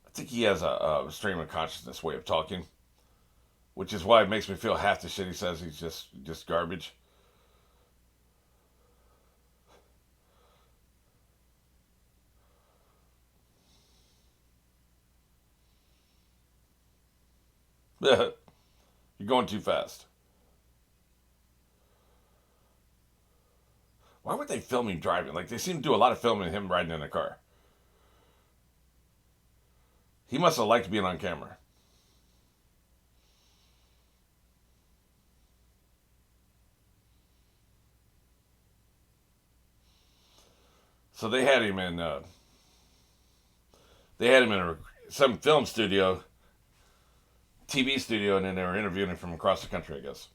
I think he has a stream of consciousness way of talking, which is why it makes me feel half the shit he says he's just garbage. You're going too fast. Why would they film him driving? Like they seem to do a lot of filming of him riding in a car. He must have liked being on camera. So they had him in some film studio, TV studio, and then they were interviewing him from across the country, I guess.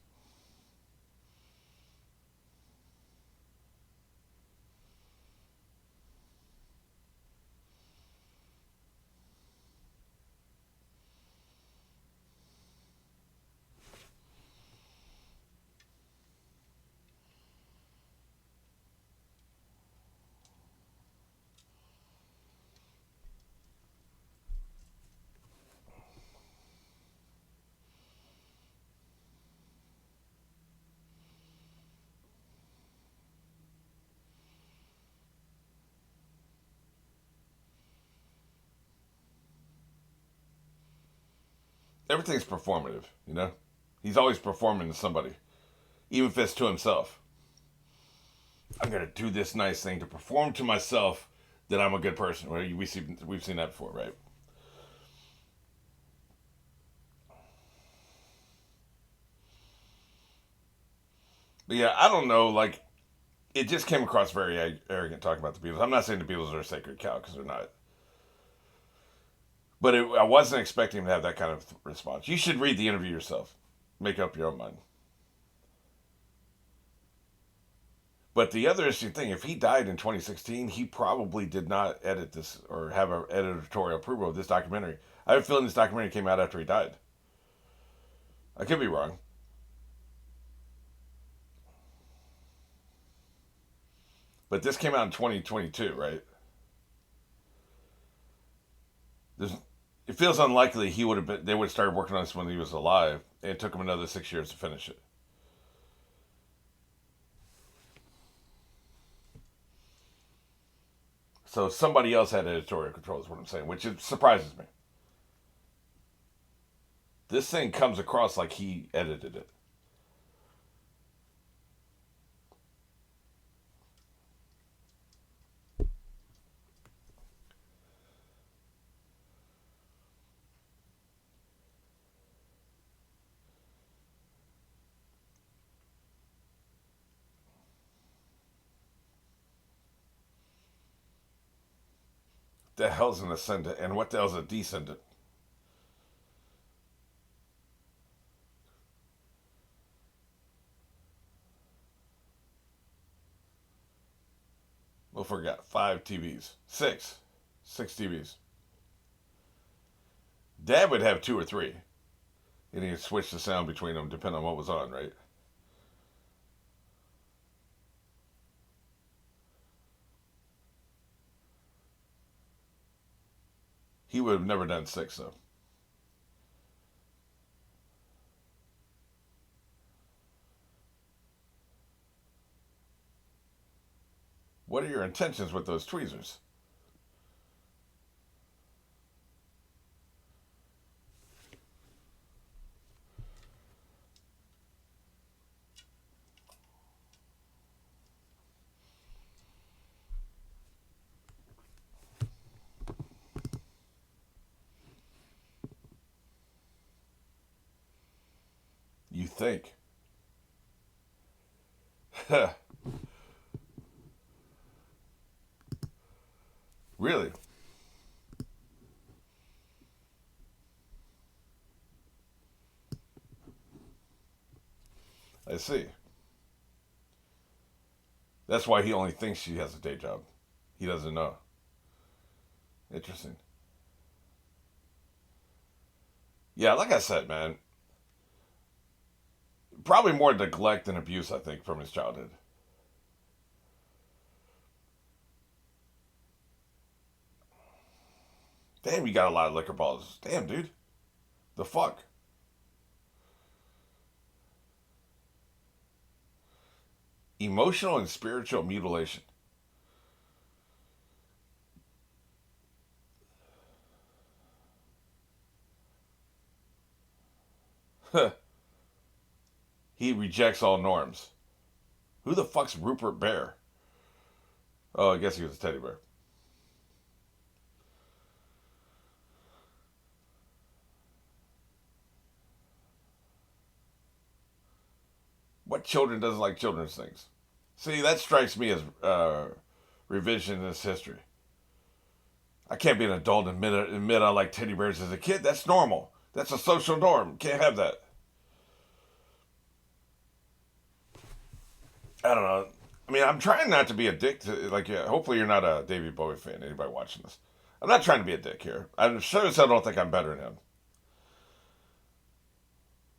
Everything's performative, you know? He's always performing to somebody, even if it's to himself. I'm gonna do this nice thing to perform to myself that I'm a good person. We've seen that before, right? But yeah, I don't know. Like it just came across very arrogant talking about the Beatles. I'm not saying the Beatles are a sacred cow because they're not. But I wasn't expecting him to have that kind of response. You should read the interview yourself. Make up your own mind. But the other interesting thing, if he died in 2016, he probably did not edit this or have an editorial approval of this documentary. I have a feeling this documentary came out after he died. I could be wrong. But this came out in 2022, right? There's, it feels unlikely he would have been. They would have started working on this when he was alive, and it took him another 6 years to finish it. So somebody else had editorial control, is what I'm saying, which surprises me. This thing comes across like he edited it. The hell's an ascendant and what the hell's a descendant? Well, forgot 5 TVs, six TVs. Dad would have 2 or 3, and he'd switch the sound between them depending on what was on, right? He would have never done 6 though. What are your intentions with those tweezers? You think? Really? I see. That's why he only thinks she has a day job. He doesn't know. Interesting. Yeah, like I said, man, probably more neglect and abuse, I think, from his childhood. Damn, you got a lot of liquor balls. Damn, dude. The fuck? Emotional and spiritual mutilation. He rejects all norms. Who the fuck's Rupert Bear? Oh, I guess he was a teddy bear. What children doesn't like children's things? See, that strikes me as revisionist history. I can't be an adult and admit I like teddy bears as a kid. That's normal. That's a social norm. Can't have that. I don't know. I mean, I'm trying not to be a dick to, like, yeah, hopefully you're not a David Bowie fan, anybody watching this. I'm not trying to be a dick here. I'm sure as hell don't think I'm better than him.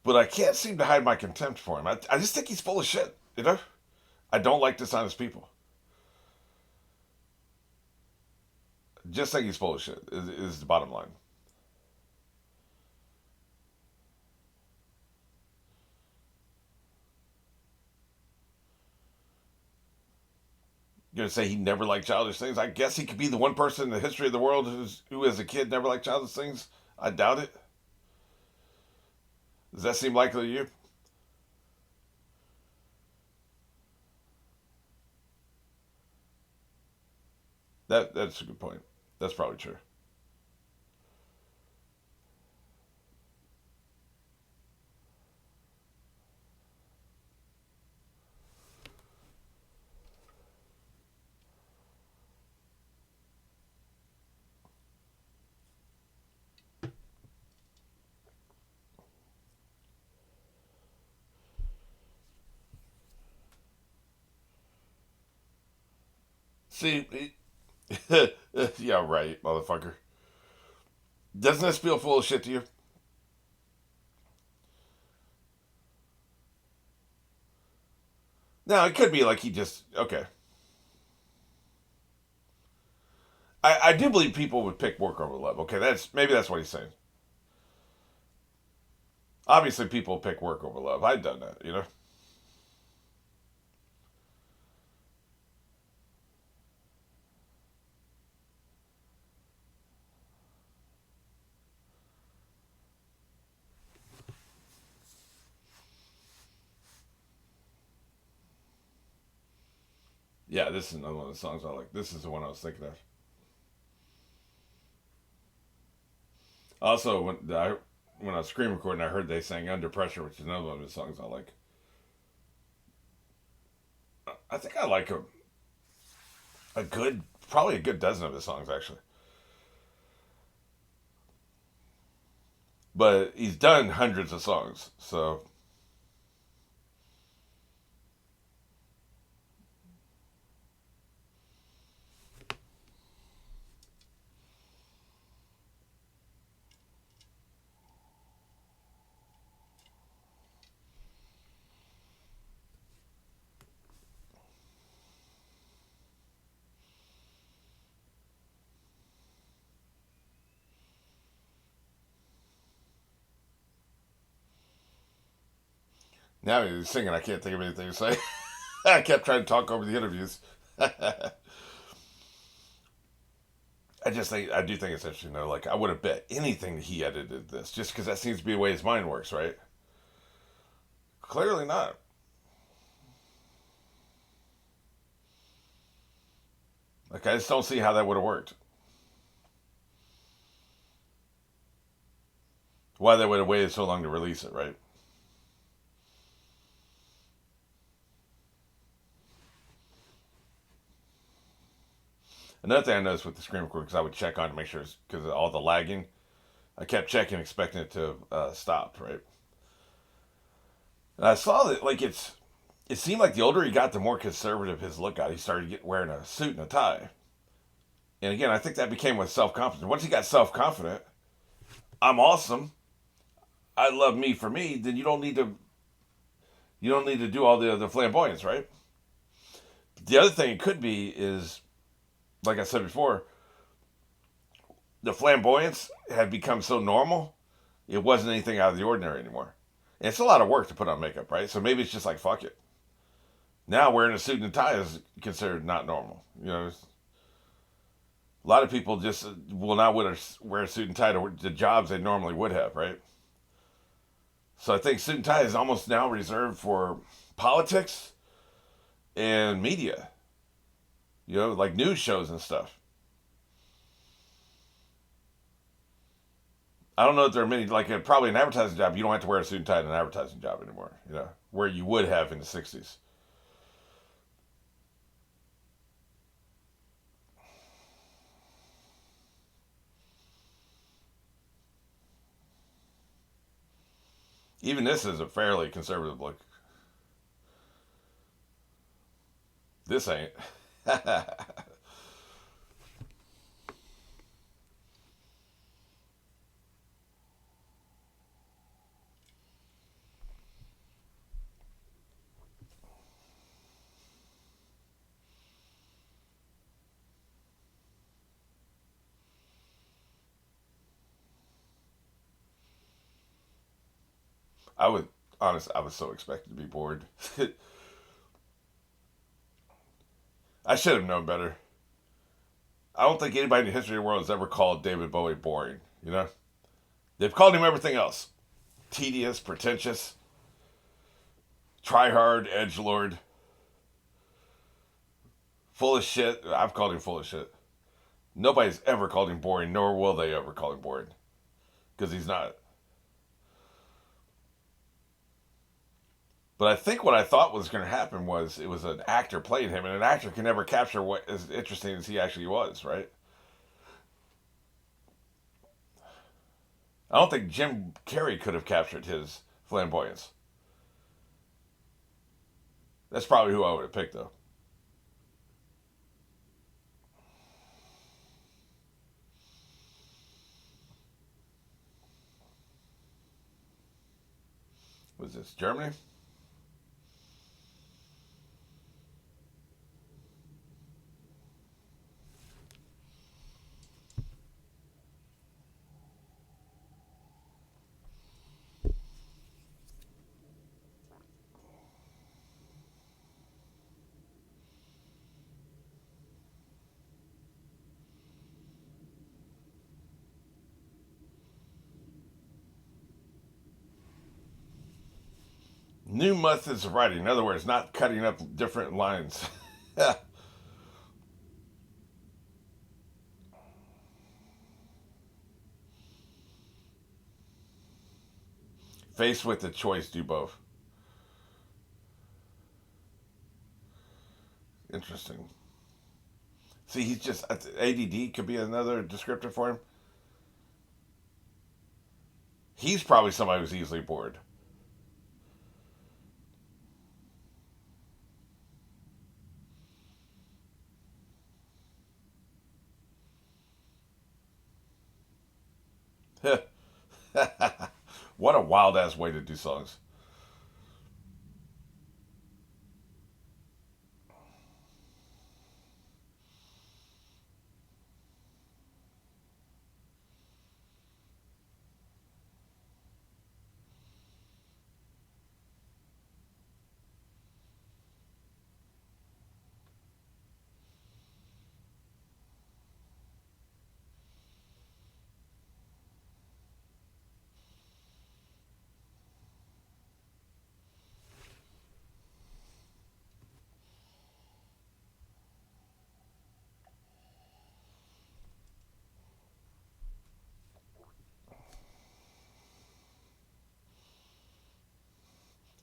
But I can't seem to hide my contempt for him. I just think he's full of shit, you know? I don't like dishonest people. Just think he's full of shit, is the bottom line. You're gonna say he never liked childish things? I guess he could be the one person in the history of the world who as a kid, never liked childish things. I doubt it. Does that seem likely to you? That's a good point. That's probably true. See, yeah, right, motherfucker. Doesn't this feel full of shit to you? No, it could be like he just okay. I do believe people would pick work over love. Okay, that's what he's saying. Obviously, people pick work over love. I've done that, you know. Yeah, this is another one of the songs I like. This is the one I was thinking of. Also, when I was screen recording, I heard they sang "Under Pressure," which is another one of the songs I like. I think I like a good, probably a good dozen of his songs actually. but he's done hundreds of songs. So now he's singing. I can't think of anything to say. I kept trying to talk over the interviews. I just think I do think it's interesting though. Like I would have bet anything that he edited this, just because that seems to be the way his mind works, right? Clearly not. Like I just don't see how that would have worked. Why they would have waited so long to release it, right? Another thing I noticed with the screen recorder, because I would check on to make sure, because of all the lagging, I kept checking, expecting it to stop, right? And I saw that, like, it seemed like the older he got, the more conservative his look got. He started wearing a suit and a tie. And again, I think that became with self confidence. Once he got self confident, I'm awesome. I love me for me. Then you don't need to do all the flamboyance, right? The other thing it could be is, like I said before, the flamboyance had become so normal, it wasn't anything out of the ordinary anymore. And it's a lot of work to put on makeup, right? So maybe it's just like fuck it. Now wearing a suit and tie is considered not normal. You know, a lot of people just will not wear a suit and tie to the jobs they normally would have, right? So I think suit and tie is almost now reserved for politics and media. You know, like news shows and stuff. I don't know if there are many, like probably an advertising job, you don't have to wear a suit and tie in an advertising job anymore, you know, where you would have in the 60s. Even this is a fairly conservative look. This ain't. I would, honestly, I was so expected to be bored. I should have known better. I don't think anybody in the history of the world has ever called David Bowie boring, you know? They've called him everything else: tedious, pretentious, try hard, edge lord, full of shit. I've called him full of shit. Nobody's ever called him boring, nor will they ever call him boring, because he's not. But I think what I thought was going to happen was it was an actor playing him, and an actor can never capture what as interesting as he actually was, right? I don't think Jim Carrey could have captured his flamboyance. That's probably who I would have picked, though. Was this Germany? New methods of writing. In other words, not cutting up different lines. Faced with the choice, do both. Interesting. See, he's just ADD could be another descriptor for him. He's probably somebody who's easily bored. What a wild ass way to do songs.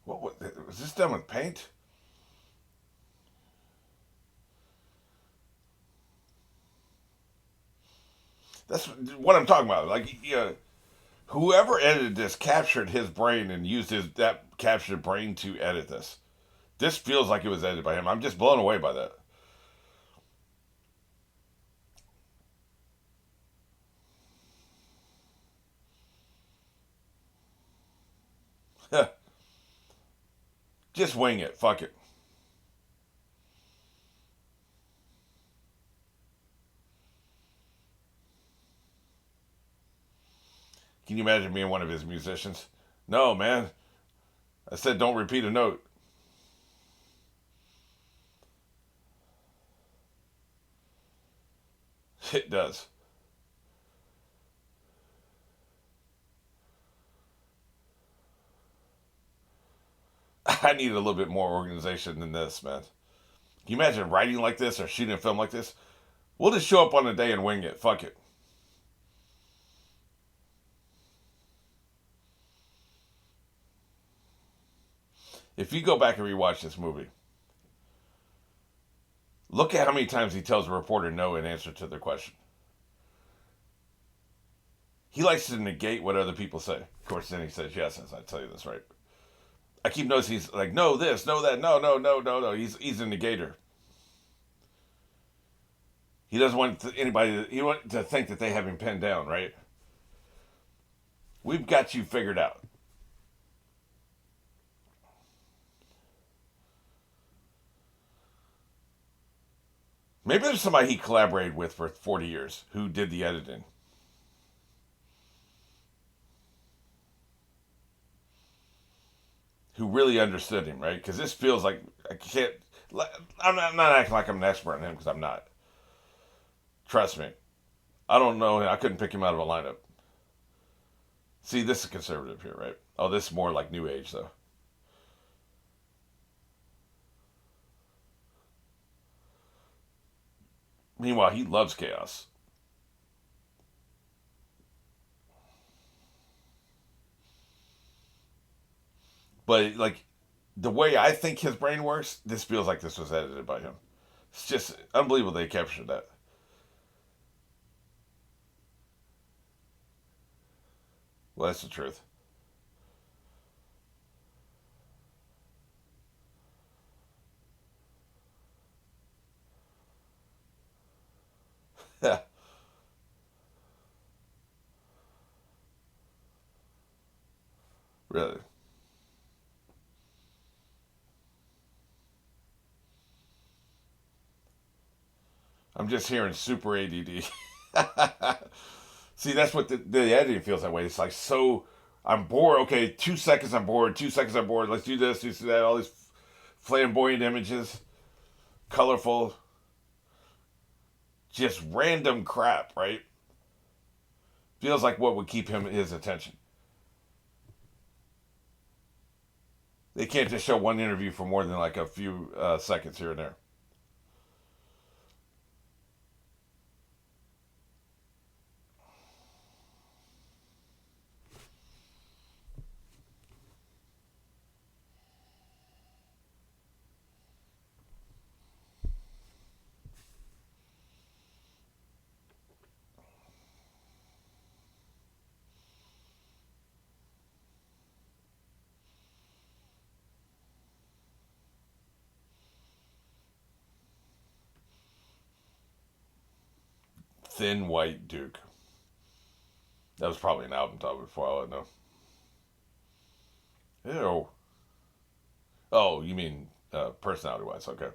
What was this done with paint? That's what I'm talking about. Like, whoever edited this captured his brain and used his that captured brain to edit this. This feels like it was edited by him. I'm just blown away by that. Just wing it. Fuck it. Can you imagine being one of his musicians? No, man. I said don't repeat a note. It does. I need a little bit more organization than this, man. Can you imagine writing like this or shooting a film like this? We'll just show up on a day and wing it. Fuck it. If you go back and rewatch this movie, look at how many times he tells a reporter no in answer to their question. He likes to negate what other people say. Of course, then he says yes as I tell you this, right? I keep noticing he's like, no, this, no, that, no, no, no, no, no. He's a negator. He doesn't want anybody. He want to think that they have him pinned down, right? We've got you figured out. Maybe there's somebody he collaborated with for 40 years who did the editing. Who really understood him, right? Because this feels like I can't. I'm not acting like I'm an expert on him because I'm not. Trust me. I don't know. I couldn't pick him out of a lineup. See, this is conservative here, right? Oh, this is more like New Age, though. Meanwhile, he loves chaos. But, like, the way I think his brain works, this feels like this was edited by him. It's just unbelievable they captured that. Well, that's the truth. Yeah, really. I'm just hearing super ADD. See, that's what the editing feels that way. It's like so. I'm bored. Okay, 2 seconds I'm bored. 2 seconds I'm bored. Let's do this. Do that. All these flamboyant images, colorful, just random crap. Right? Feels like what would keep him his attention. They can't just show one interview for more than like a few seconds here and there. Thin White Duke. That was probably an album title before all I know. Ew. Oh, you mean personality wise? Okay.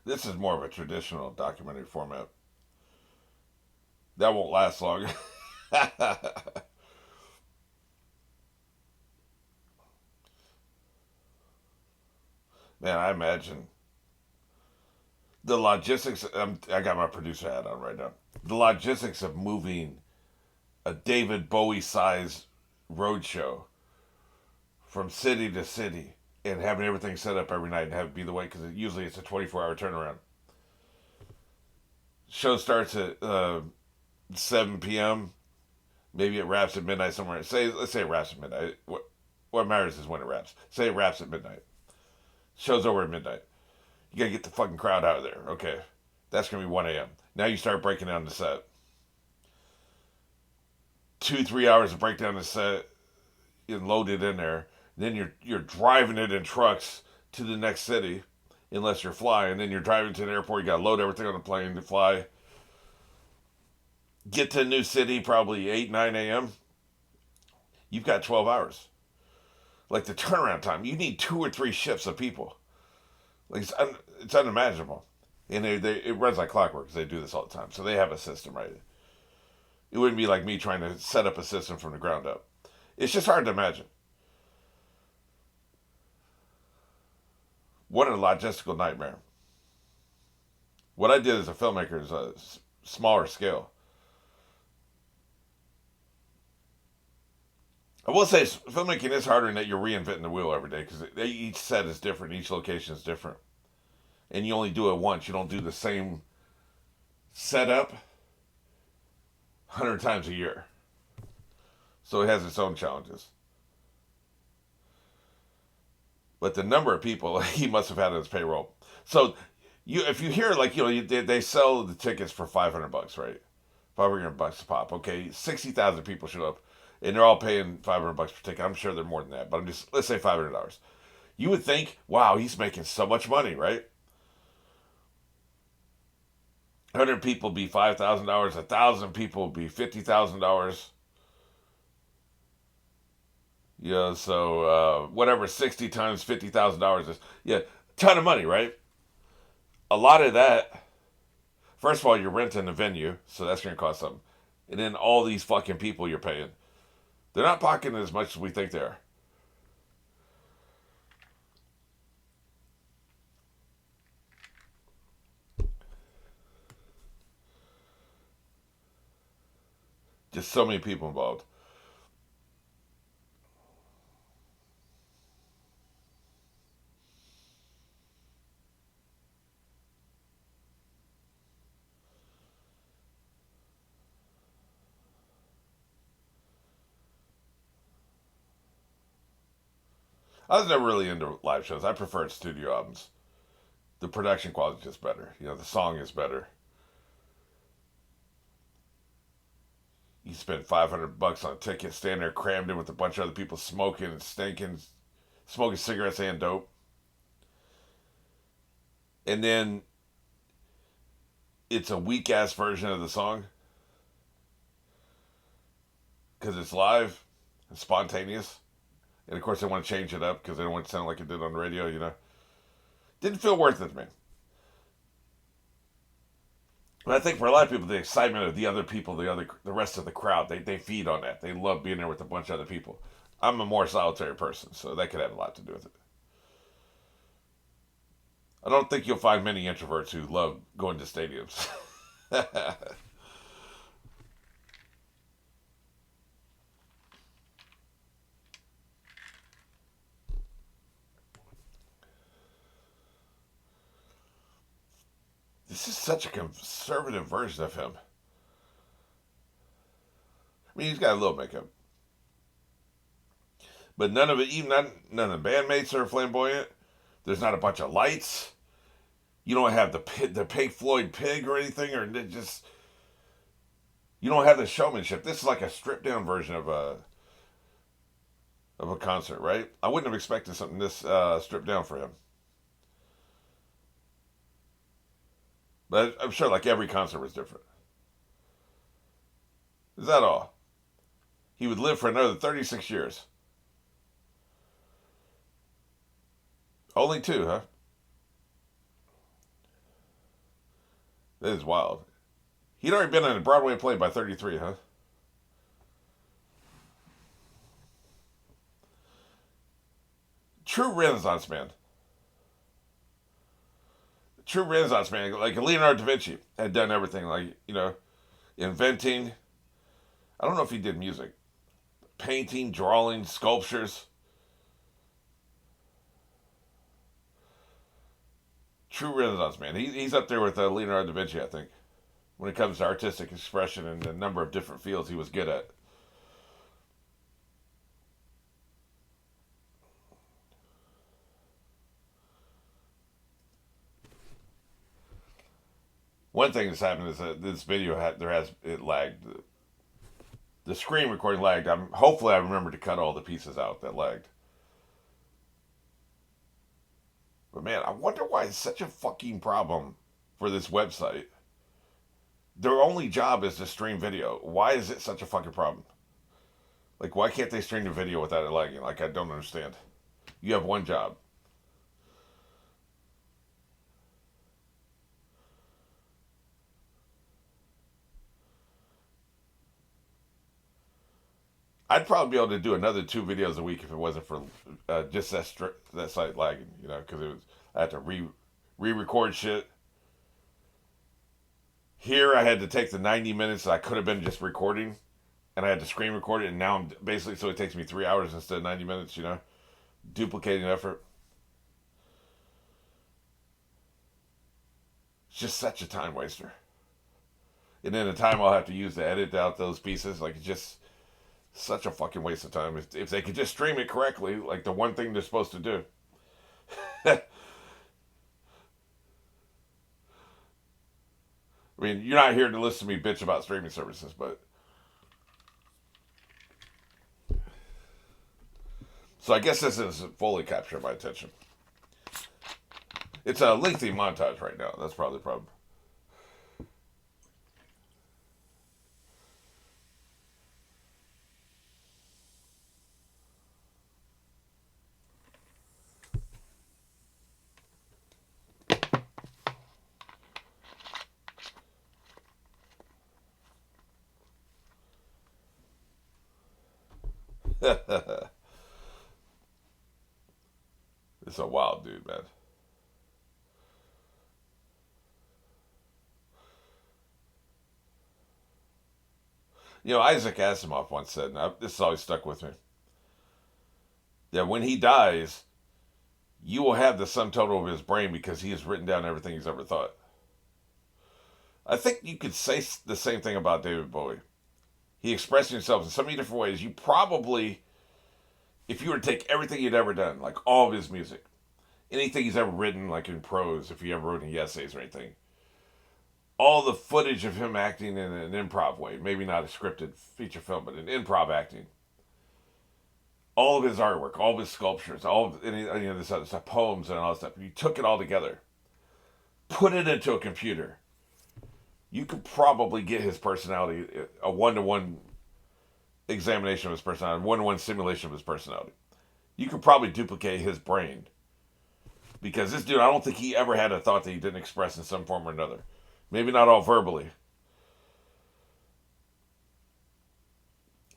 This is more of a traditional documentary format. That won't last long. Man, I imagine the logistics. I got my producer hat on right now. The logistics of moving a David Bowie size roadshow from city to city and having everything set up every night and have it be the way because usually it's a 24-hour turnaround. Show starts at 7 p.m. Maybe it wraps at midnight somewhere. Let's say it wraps at midnight. What matters is when it wraps. Say it wraps at midnight. Show's over at midnight. You gotta get the fucking crowd out of there. Okay, that's gonna be 1 a.m. Now you start breaking down the set. 2-3 hours to break down the set and load it in there. Then you're driving it in trucks to the next city, unless you're flying. Then you're driving to an airport. You gotta load everything on the plane to fly. Get to a new city probably 8-9 a.m. You've got 12 hours. Like the turnaround time, you need 2 or 3 shifts of people. Like it's unimaginable, and it runs like clockwork because they do this all the time. So they have a system, right? It wouldn't be like me trying to set up a system from the ground up. It's just hard to imagine. What a logistical nightmare. What I did as a filmmaker is a smaller scale. I will say filmmaking is harder in that you're reinventing the wheel every day because each set is different, each location is different, and you only do it once. You don't do the same setup 100 times a year, so it has its own challenges. But the number of people he must have had on his payroll. So if you hear like they sell the tickets for $500, right? $500 a pop. Okay, 60,000 people show up, and they're all paying $500 per ticket. I'm sure they're more than that, but let's say $500. You would think, wow, he's making so much money, right? 100 people be $5,000. 1,000 people be $50,000. Yeah, so whatever 60 times $50,000 is, yeah, ton of money, right? A lot of that. First of all, you're renting a venue, so that's going to cost something, and then all these fucking people you're paying. They're not pocketing as much as we think they are. Just so many people involved. I was never really into live shows. I preferred studio albums. The production quality is just better. The song is better. You spend $500 on a ticket, stand there crammed in with a bunch of other people smoking and stinking, smoking cigarettes and dope, and then it's a weak ass version of the song because it's live, and spontaneous. And of course, they want to change it up because they don't want it to sound like it did on the radio. Didn't feel worth it, man. But I think for a lot of people, the excitement of the other people, the rest of the crowd, they feed on that. They love being there with a bunch of other people. I'm a more solitary person, so that could have a lot to do with it. I don't think you'll find many introverts who love going to stadiums. This is such a conservative version of him. I mean, he's got a little makeup, but none of it. Even none of the bandmates are flamboyant. There's not a bunch of lights. You don't have the Pink Floyd pig or anything, or just you don't have the showmanship. This is like a stripped down version of a concert, right? I wouldn't have expected something this stripped down for him. But I'm sure like every concert was different. Is that all? He would live for another 36 years. Only two, huh? That is wild. He'd already been in a Broadway play by 33, huh? True Renaissance man. True Renaissance man. Like Leonardo da Vinci had done everything. Like, inventing. I don't know if he did music. Painting, drawing, sculptures. True Renaissance man. He's up there with Leonardo da Vinci, I think, when it comes to artistic expression and the number of different fields he was good at. One thing that's happened is that this video it lagged. The screen recording lagged. Hopefully I remember to cut all the pieces out that lagged. But man, I wonder why it's such a fucking problem for this website. Their only job is to stream video. Why is it such a fucking problem? Like, why can't they stream the video without it lagging? Like, I don't understand. You have one job. I'd probably be able to do another 2 videos a week if it wasn't for just that site lagging, because I had to re-record shit. Here I had to take the 90 minutes that I could have been just recording, and I had to screen record it, and now I'm basically, so it takes me 3 hours instead of 90 minutes, duplicating effort. It's just such a time waster. And then the time I'll have to use to edit out those pieces, like, it's just such a fucking waste of time. If they could just stream it correctly, like the one thing they're supposed to do. I mean, you're not here to listen to me bitch about streaming services, but so I guess this is fully capturing my attention. It's a lengthy montage right now. That's probably the problem. It's a wild dude, man. Isaac Asimov once said, and this has always stuck with me, that when he dies, you will have the sum total of his brain because he has written down everything he's ever thought. I think you could say the same thing about David Bowie. He expressed himself in so many different ways. You probably, if you were to take everything he'd ever done, like all of his music, anything he's ever written, like in prose, if he ever wrote any essays or anything, all the footage of him acting in an improv way, maybe not a scripted feature film, but an improv acting, all of his artwork, all of his sculptures, all of any of this other stuff, poems and all that stuff, you took it all together, put it into a computer, you could probably get his personality, a one-to-one examination of his personality, one-to-one simulation of his personality. You could probably duplicate his brain because this dude, I don't think he ever had a thought that he didn't express in some form or another. Maybe not all verbally.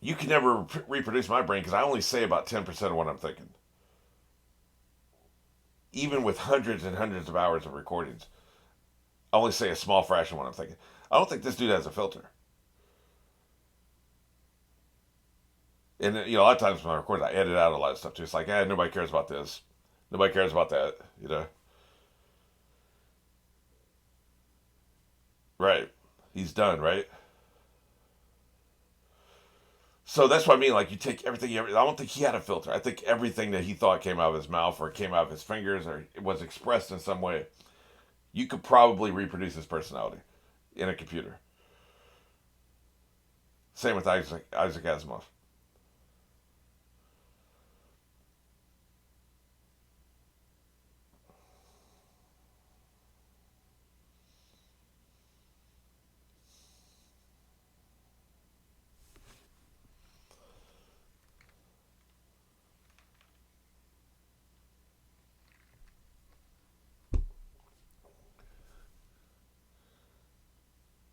You can never reproduce my brain because I only say about 10% of what I'm thinking. Even with hundreds and hundreds of hours of recordings, I only say a small fraction of what I'm thinking. I don't think this dude has a filter. And a lot of times when I record, I edit out a lot of stuff too. It's like, nobody cares about this, nobody cares about that. Right? He's done, right? So that's what I mean. Like you take everything. I don't think he had a filter. I think everything that he thought came out of his mouth or came out of his fingers or it was expressed in some way. You could probably reproduce his personality in a computer. Same with Isaac Asimov.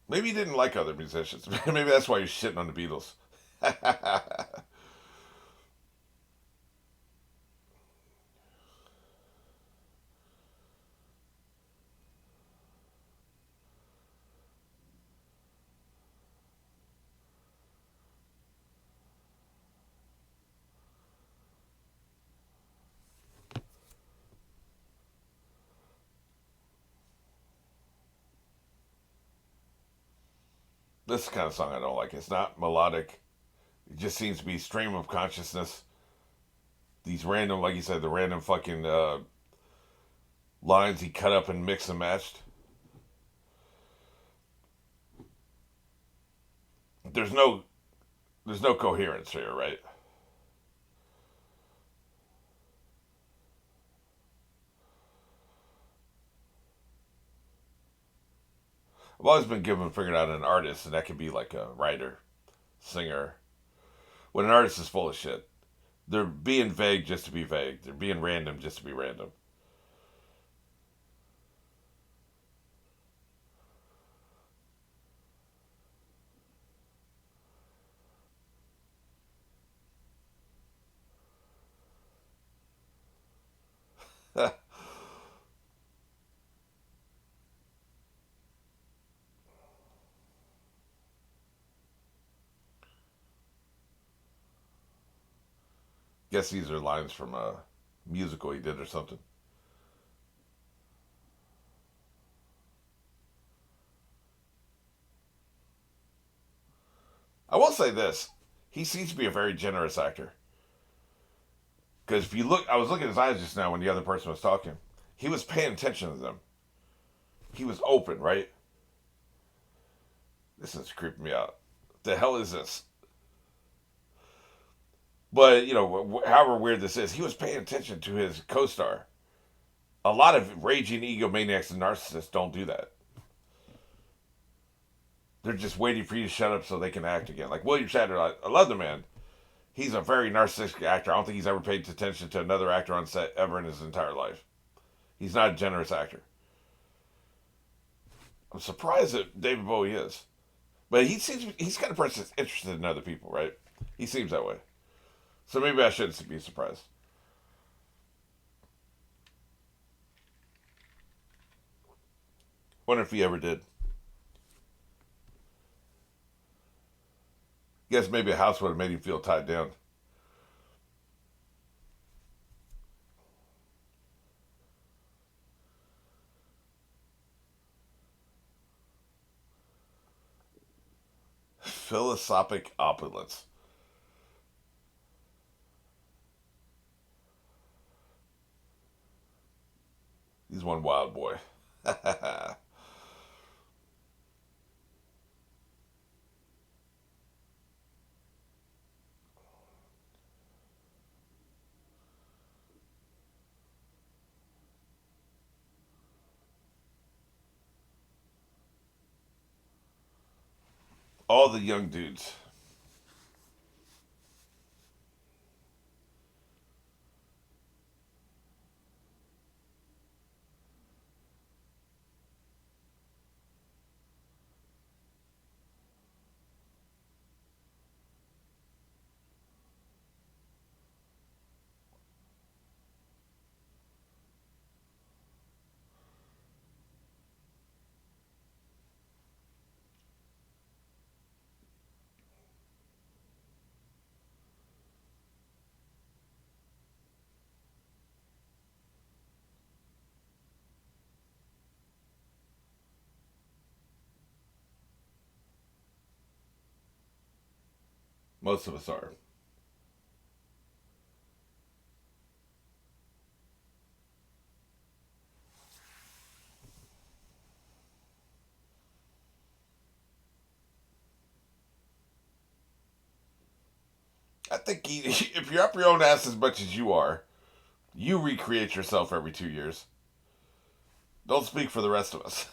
Maybe he didn't like other musicians. Maybe that's why he's shitting on the Beatles. This kind of song I don't like. It's not melodic. It just seems to be stream of consciousness. These random, like you said, the random fucking lines he cut up and mixed and matched. There's no there's no coherence here, right? I've always been given figured out an artist, and that could be like a writer, singer. When an artist is full of shit, they're being vague just to be vague. They're being random just to be random. Guess these are lines from a musical he did or something. I will say this: he seems to be a very generous actor. Because if you look, I was looking at his eyes just now when the other person was talking. He was paying attention to them. He was open, right? This is creeping me out. What the hell is this? But however weird this is, he was paying attention to his co-star. A lot of raging egomaniacs and narcissists don't do that. They're just waiting for you to shut up so they can act again. Like William Shatner, I love the man. He's a very narcissistic actor. I don't think he's ever paid attention to another actor on set ever in his entire life. He's not a generous actor. I'm surprised that David Bowie is. But he's kind of person that's interested in other people, right? He seems that way. So maybe I shouldn't be surprised. Wonder if he ever did. Guess maybe a house would have made him feel tied down. Philosophic opulence. He's one wild boy. All the young dudes. Most of us are. I think if you're up your own ass as much as you are, you recreate yourself every 2 years. Don't speak for the rest of us.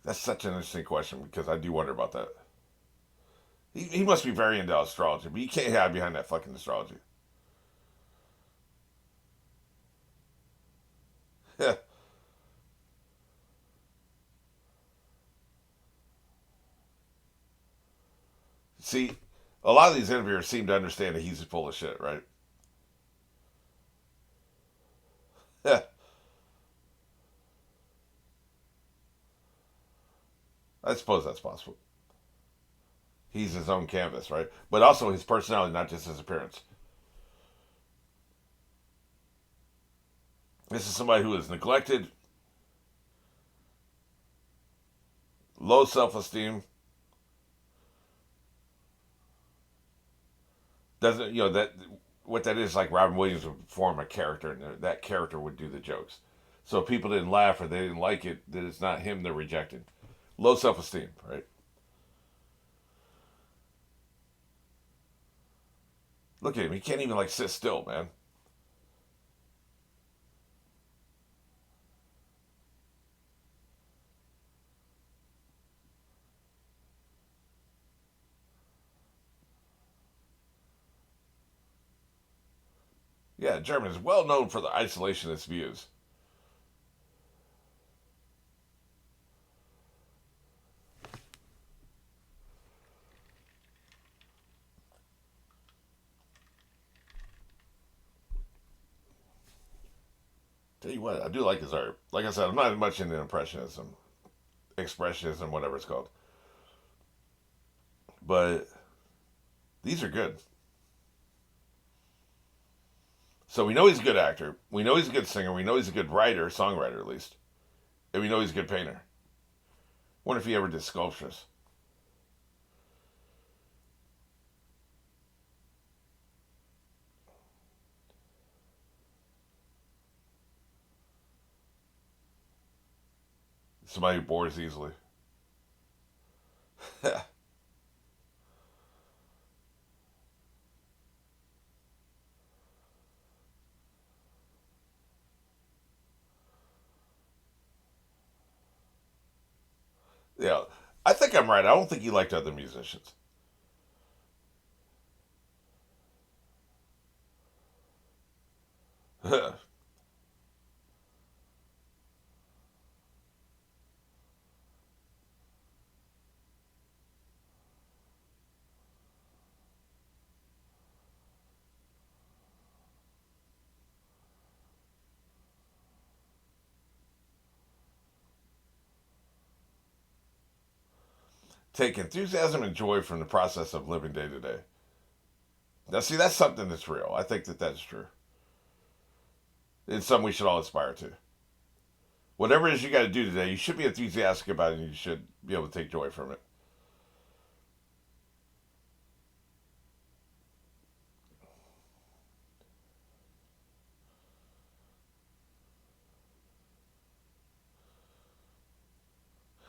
That's such an interesting question because I do wonder about that. He must be very into astrology, but you can't hide behind that fucking astrology. See, a lot of these interviewers seem to understand that he's full of shit, right? I suppose that's possible. He's his own canvas, right? But also his personality, not just his appearance. This is somebody who is neglected, low self esteem, doesn't that what that is like Robin Williams would form a character and that character would do the jokes. So if people didn't laugh or they didn't like it, then it's not him they're rejecting. Low self esteem, right? Look at him. He can't even like sit still, man. Yeah, German is well known for the isolationist views. Tell you what, I do like his art. Like I said, I'm not much into impressionism, expressionism, whatever it's called. But these are good. So we know he's a good actor. We know he's a good singer. We know he's a good writer, songwriter at least. And we know he's a good painter. Wonder if he ever did sculptures. Somebody who bores easily. Yeah, I think I'm right. I don't think he liked other musicians. Take enthusiasm and joy from the process of living day to day. Now, see, that's something that's real. I think that that's true. It's something we should all aspire to. Whatever it is you got to do today, you should be enthusiastic about it and you should be able to take joy from it.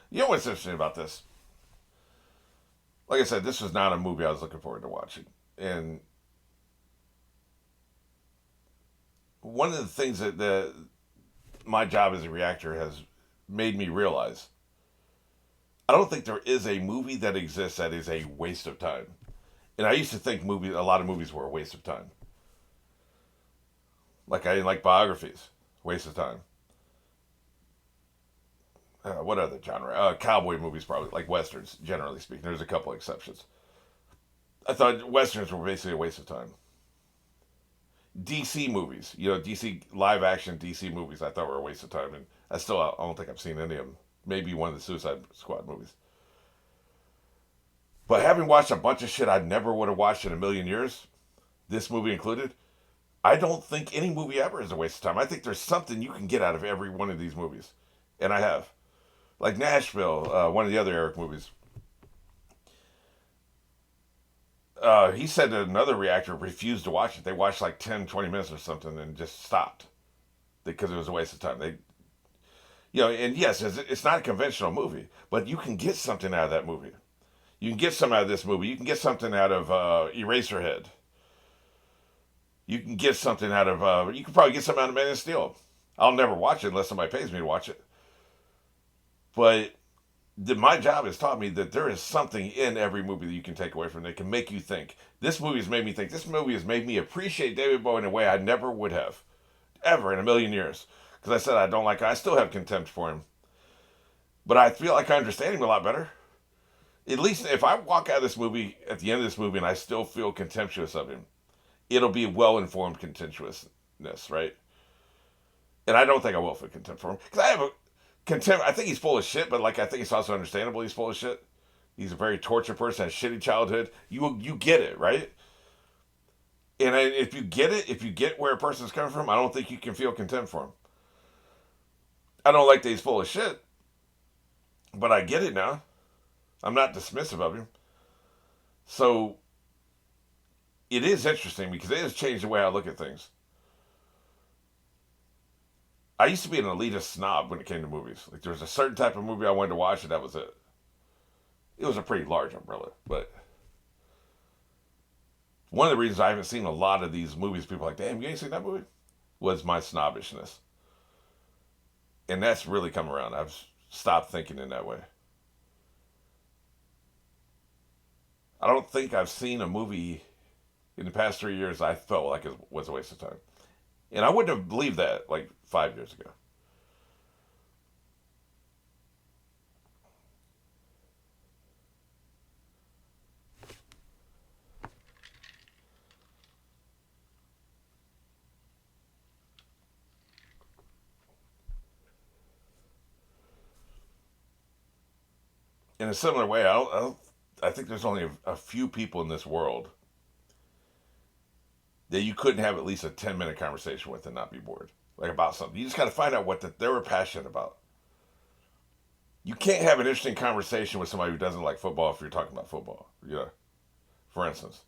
You know what's interesting about this? Like I said, this was not a movie I was looking forward to watching. And one of the things that my job as a reactor has made me realize I don't think there is a movie that exists that is a waste of time. And I used to think a lot of movies were a waste of time. Like I didn't like biographies, waste of time. What other genre? Cowboy movies, probably like westerns. Generally speaking, there's a couple exceptions. I thought westerns were basically a waste of time. DC movies, DC live action DC movies, I thought were a waste of time, and I don't think I've seen any of them. maybe one of the Suicide Squad movies. But having watched a bunch of shit I never would have watched in a million years, this movie included, I don't think any movie ever is a waste of time. I think there's something you can get out of every one of these movies. And I have. Like Nashville, one of the other Eric movies. He said that another reactor refused to watch it. They watched like 10, 20 minutes or something and just stopped because it was a waste of time. And yes, it's not a conventional movie, but you can get something out of that movie. You can get something out of this movie. You can get something out of Eraserhead. You can get something out of. You can probably get something out of Man of Steel. I'll never watch it unless somebody pays me to watch it. But my job has taught me that there is something in every movie that you can take away from that can make you think. This movie has made me think. This movie has made me appreciate David Bowie in a way I never would have, ever in a million years. Because I said I don't like. I still have contempt for him, but I feel like I understand him a lot better. At least if I walk out of this movie at the end of this movie and I still feel contemptuous of him, it'll be well-informed contemptuousness, right? And I don't think I will feel contempt for him because I have a contempt. I think he's full of shit, but like I think it's also understandable he's full of shit. He's a very tortured person, has a shitty childhood. You get it, right? And if you get it, if you get where a person's coming from, I don't think you can feel contempt for him. I don't like that he's full of shit, but I get it now. I'm not dismissive of him. So it is interesting because it has changed the way I look at things. I used to be an elitist snob when it came to movies. Like there was a certain type of movie I wanted to watch, and that was it. It was a pretty large umbrella, but one of the reasons I haven't seen a lot of these movies, people are like, damn, you ain't seen that movie? Was my snobbishness. And that's really come around. I've stopped thinking in that way. I don't think I've seen a movie in the past 3 years I felt like it was a waste of time. And I wouldn't have believed that like 5 years ago. In a similar way, I think there's only a few people in this world that you couldn't have at least a 10-minute conversation with and not be bored. Like about something. You just got to find out what they were passionate about. You can't have an interesting conversation with somebody who doesn't like football if you're talking about football, for instance.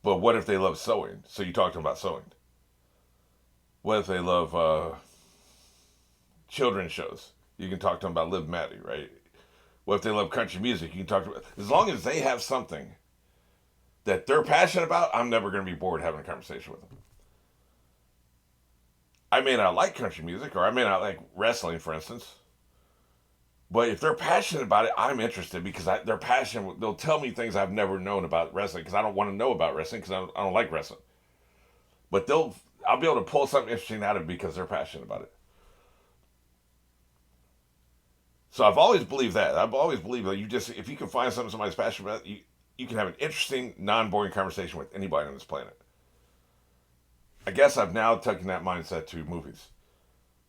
But what if they love sewing? So you talk to them about sewing. What if they love children's shows? You can talk to them about Liv Maddie, right? What if they love country music? You can talk to them. As long as they have something that they're passionate about, I'm never going to be bored having a conversation with them. I may not like country music, or I may not like wrestling, for instance. But if they're passionate about it, I'm interested because they're passionate. They'll tell me things I've never known about wrestling because I don't want to know about wrestling because I don't like wrestling. But I'll be able to pull something interesting out of it because they're passionate about it. So I've always believed that. I've always believed that if you can find something somebody's passionate about, you can have an interesting, non-boring conversation with anybody on this planet. I guess I've now taken that mindset to movies.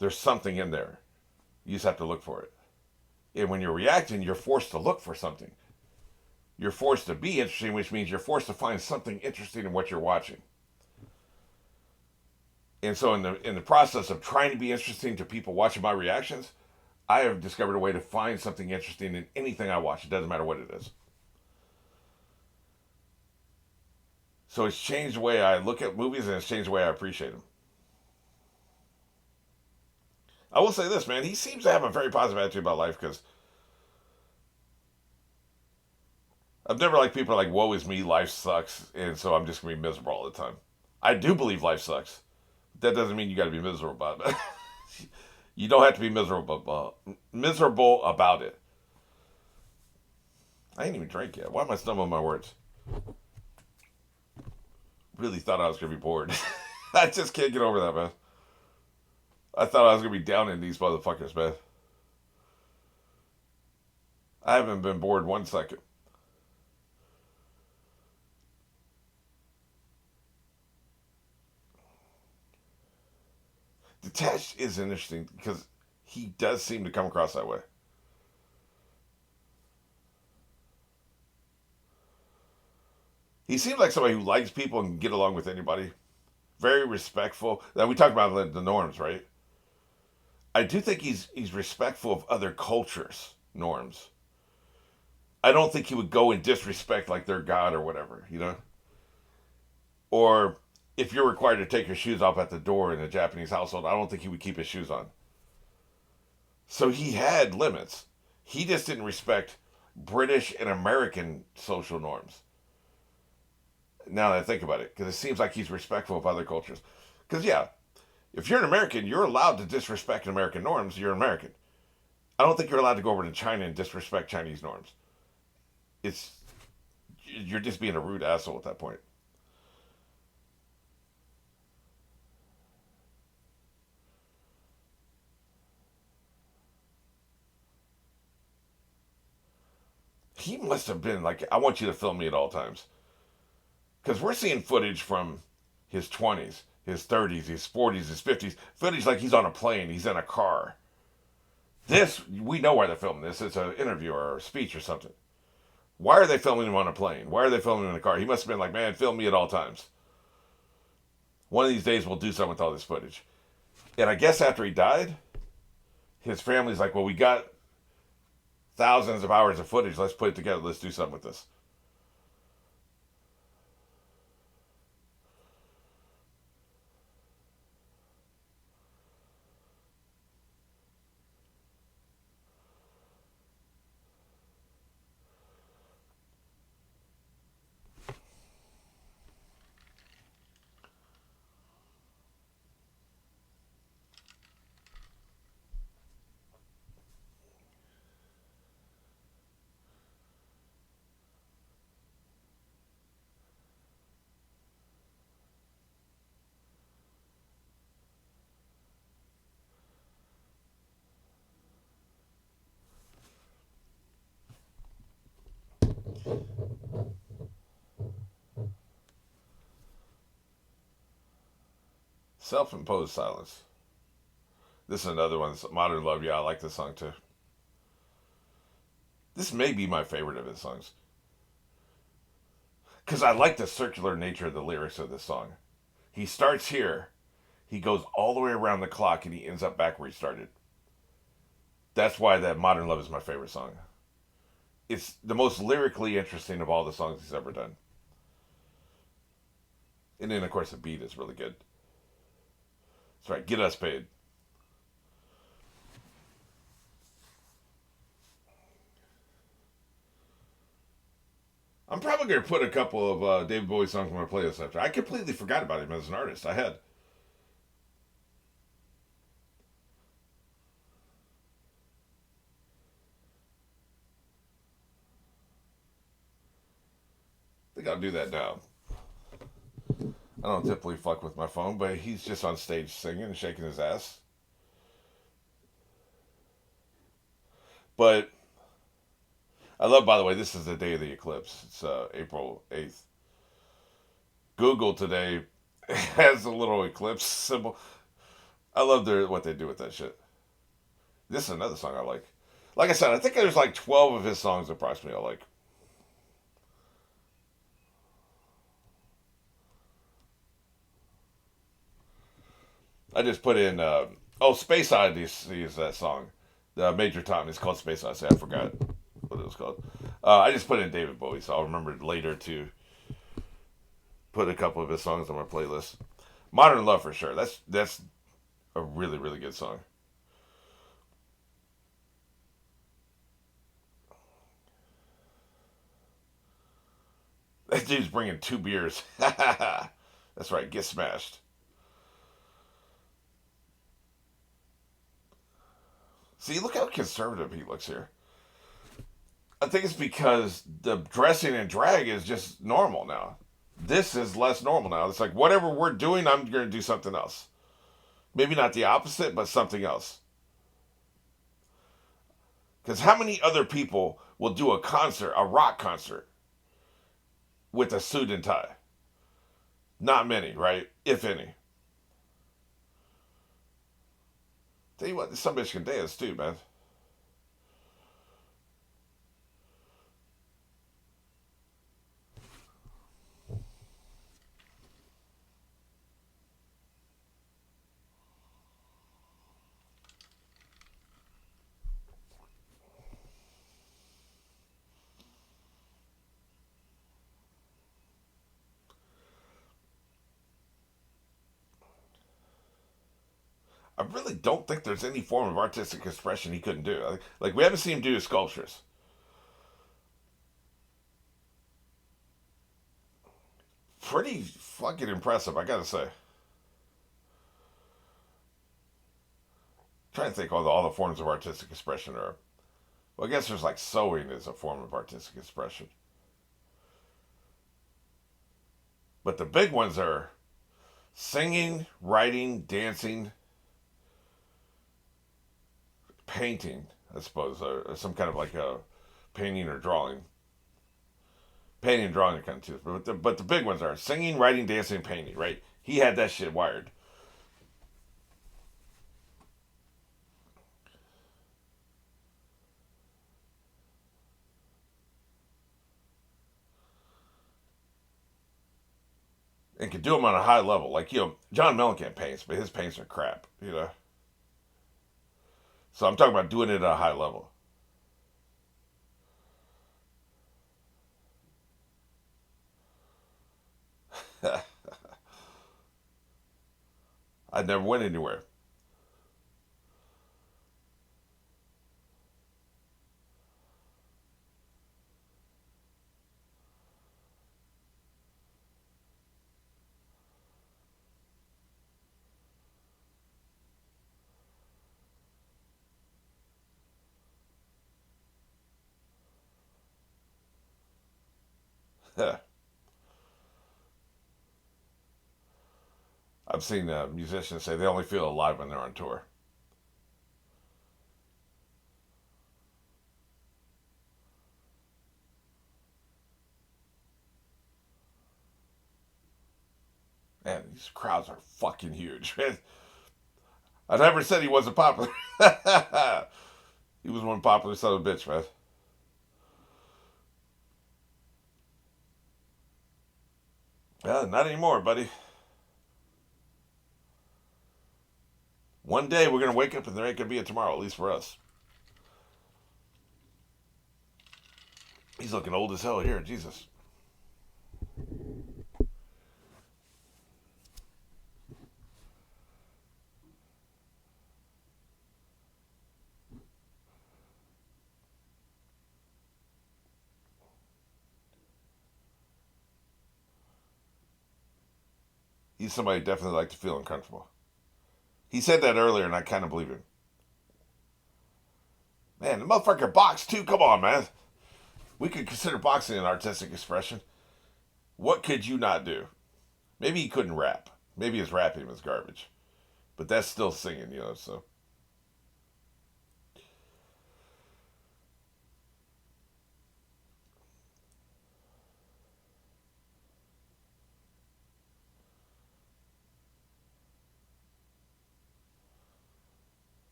There's something in there. You just have to look for it. And when you're reacting, you're forced to look for something. You're forced to be interesting, which means you're forced to find something interesting in what you're watching. And so in the process of trying to be interesting to people watching my reactions, I have discovered a way to find something interesting in anything I watch. It doesn't matter what it is. So it's changed the way I look at movies and it's changed the way I appreciate them. I will say this, man. He seems to have a very positive attitude about life because I've never liked people like, woe is me, life sucks, and so I'm just going to be miserable all the time. I do believe life sucks. That doesn't mean you got to be miserable about it. You don't have to be miserable about it. I ain't even drank yet. Why am I stumbling my words? Really thought I was going to be bored. I just can't get over that, man. I thought I was going to be down in these motherfuckers, man. I haven't been bored 1 second. Detached is interesting because he does seem to come across that way. He seems like somebody who likes people and can get along with anybody. Very respectful. Now we talked about the norms, right? I do think he's respectful of other cultures' norms. I don't think he would go and disrespect like their god or whatever, you know? Or if you're required to take your shoes off at the door in a Japanese household, I don't think he would keep his shoes on. So he had limits. He just didn't respect British and American social norms. Now that I think about it, because it seems like he's respectful of other cultures. Because, yeah, if you're an American, you're allowed to disrespect American norms. You're an American. I don't think you're allowed to go over to China and disrespect Chinese norms. It's you're just being a rude asshole at that point. He must have been like, I want you to film me at all times. Because we're seeing footage from his 20s, his 30s, his 40s, his 50s. Footage like he's on a plane, he's in a car. This, we know why they're filming this. It's an interview or a speech or something. Why are they filming him on a plane? Why are they filming him in a car? He must have been like, man, film me at all times. One of these days we'll do something with all this footage. And I guess after he died, his family's like, well, we got thousands of hours of footage. Let's put it together. Let's do something with this. Self-imposed silence. This is another one. Modern Love. Yeah, I like this song too. This may be my favorite of his songs. Because I like the circular nature of the lyrics of this song. He starts here, he goes all the way around the clock, and he ends up back where he started. That's why that Modern Love is my favorite song. It's the most lyrically interesting of all the songs he's ever done. And then, of course, the beat is really good. That's right, Get Us Paid. I'm probably going to put a couple of David Bowie songs on my playlist after. I completely forgot about him as an artist. I had. I think I'll do that now. I don't typically fuck with my phone, but he's just on stage singing and shaking his ass. But I love, by the way, this is the day of the eclipse. It's April 8th. Google today has a little eclipse symbol. I love what they do with that shit. This is another song I like. Like I said, I think there's like 12 of his songs approximately I like. I just put in, Space Odyssey is that song. The Major Tom. It's called Space Odyssey. I forgot what it was called. I just put in David Bowie, so I'll remember later to put a couple of his songs on my playlist. Modern Love for sure. That's a really really good song. That dude's bringing two beers. That's right. Get smashed. See, look how conservative he looks here. I think it's because the dressing and drag is just normal now. This is less normal now. It's like whatever we're doing, I'm going to do something else. Maybe not the opposite, but something else. Because how many other people will do a concert, a rock concert, with a suit and tie? Not many, right? If any. Tell you what, some bitch can dance too, man. I really don't think there's any form of artistic expression he couldn't do. Like we haven't seen him do his sculptures. Pretty fucking impressive, I gotta say. Trying to think all the forms of artistic expression are. Well, I guess there's like sewing is a form of artistic expression, but the big ones are singing, writing, dancing, painting. I suppose, or some kind of like a painting or drawing. Painting and drawing are kind of two, but the big ones are singing, writing, dancing, and painting. Right? He had that shit wired. And could do them on a high level. Like, John Mellencamp paints, but his paints are crap, So I'm talking about doing it at a high level. I never went anywhere. I've seen musicians say they only feel alive when they're on tour. Man, these crowds are fucking huge. I never said he wasn't popular. He was one popular son of a bitch, man. Not anymore, buddy. One day we're gonna wake up and there ain't gonna be a tomorrow, at least for us. He's looking old as hell here, Jesus. He's somebody who definitely like to feel uncomfortable. He said that earlier, and I kind of believe him. Man, the motherfucker boxed too. Come on, man. We could consider boxing an artistic expression. What could you not do? Maybe he couldn't rap. Maybe his rapping was garbage. But that's still singing. So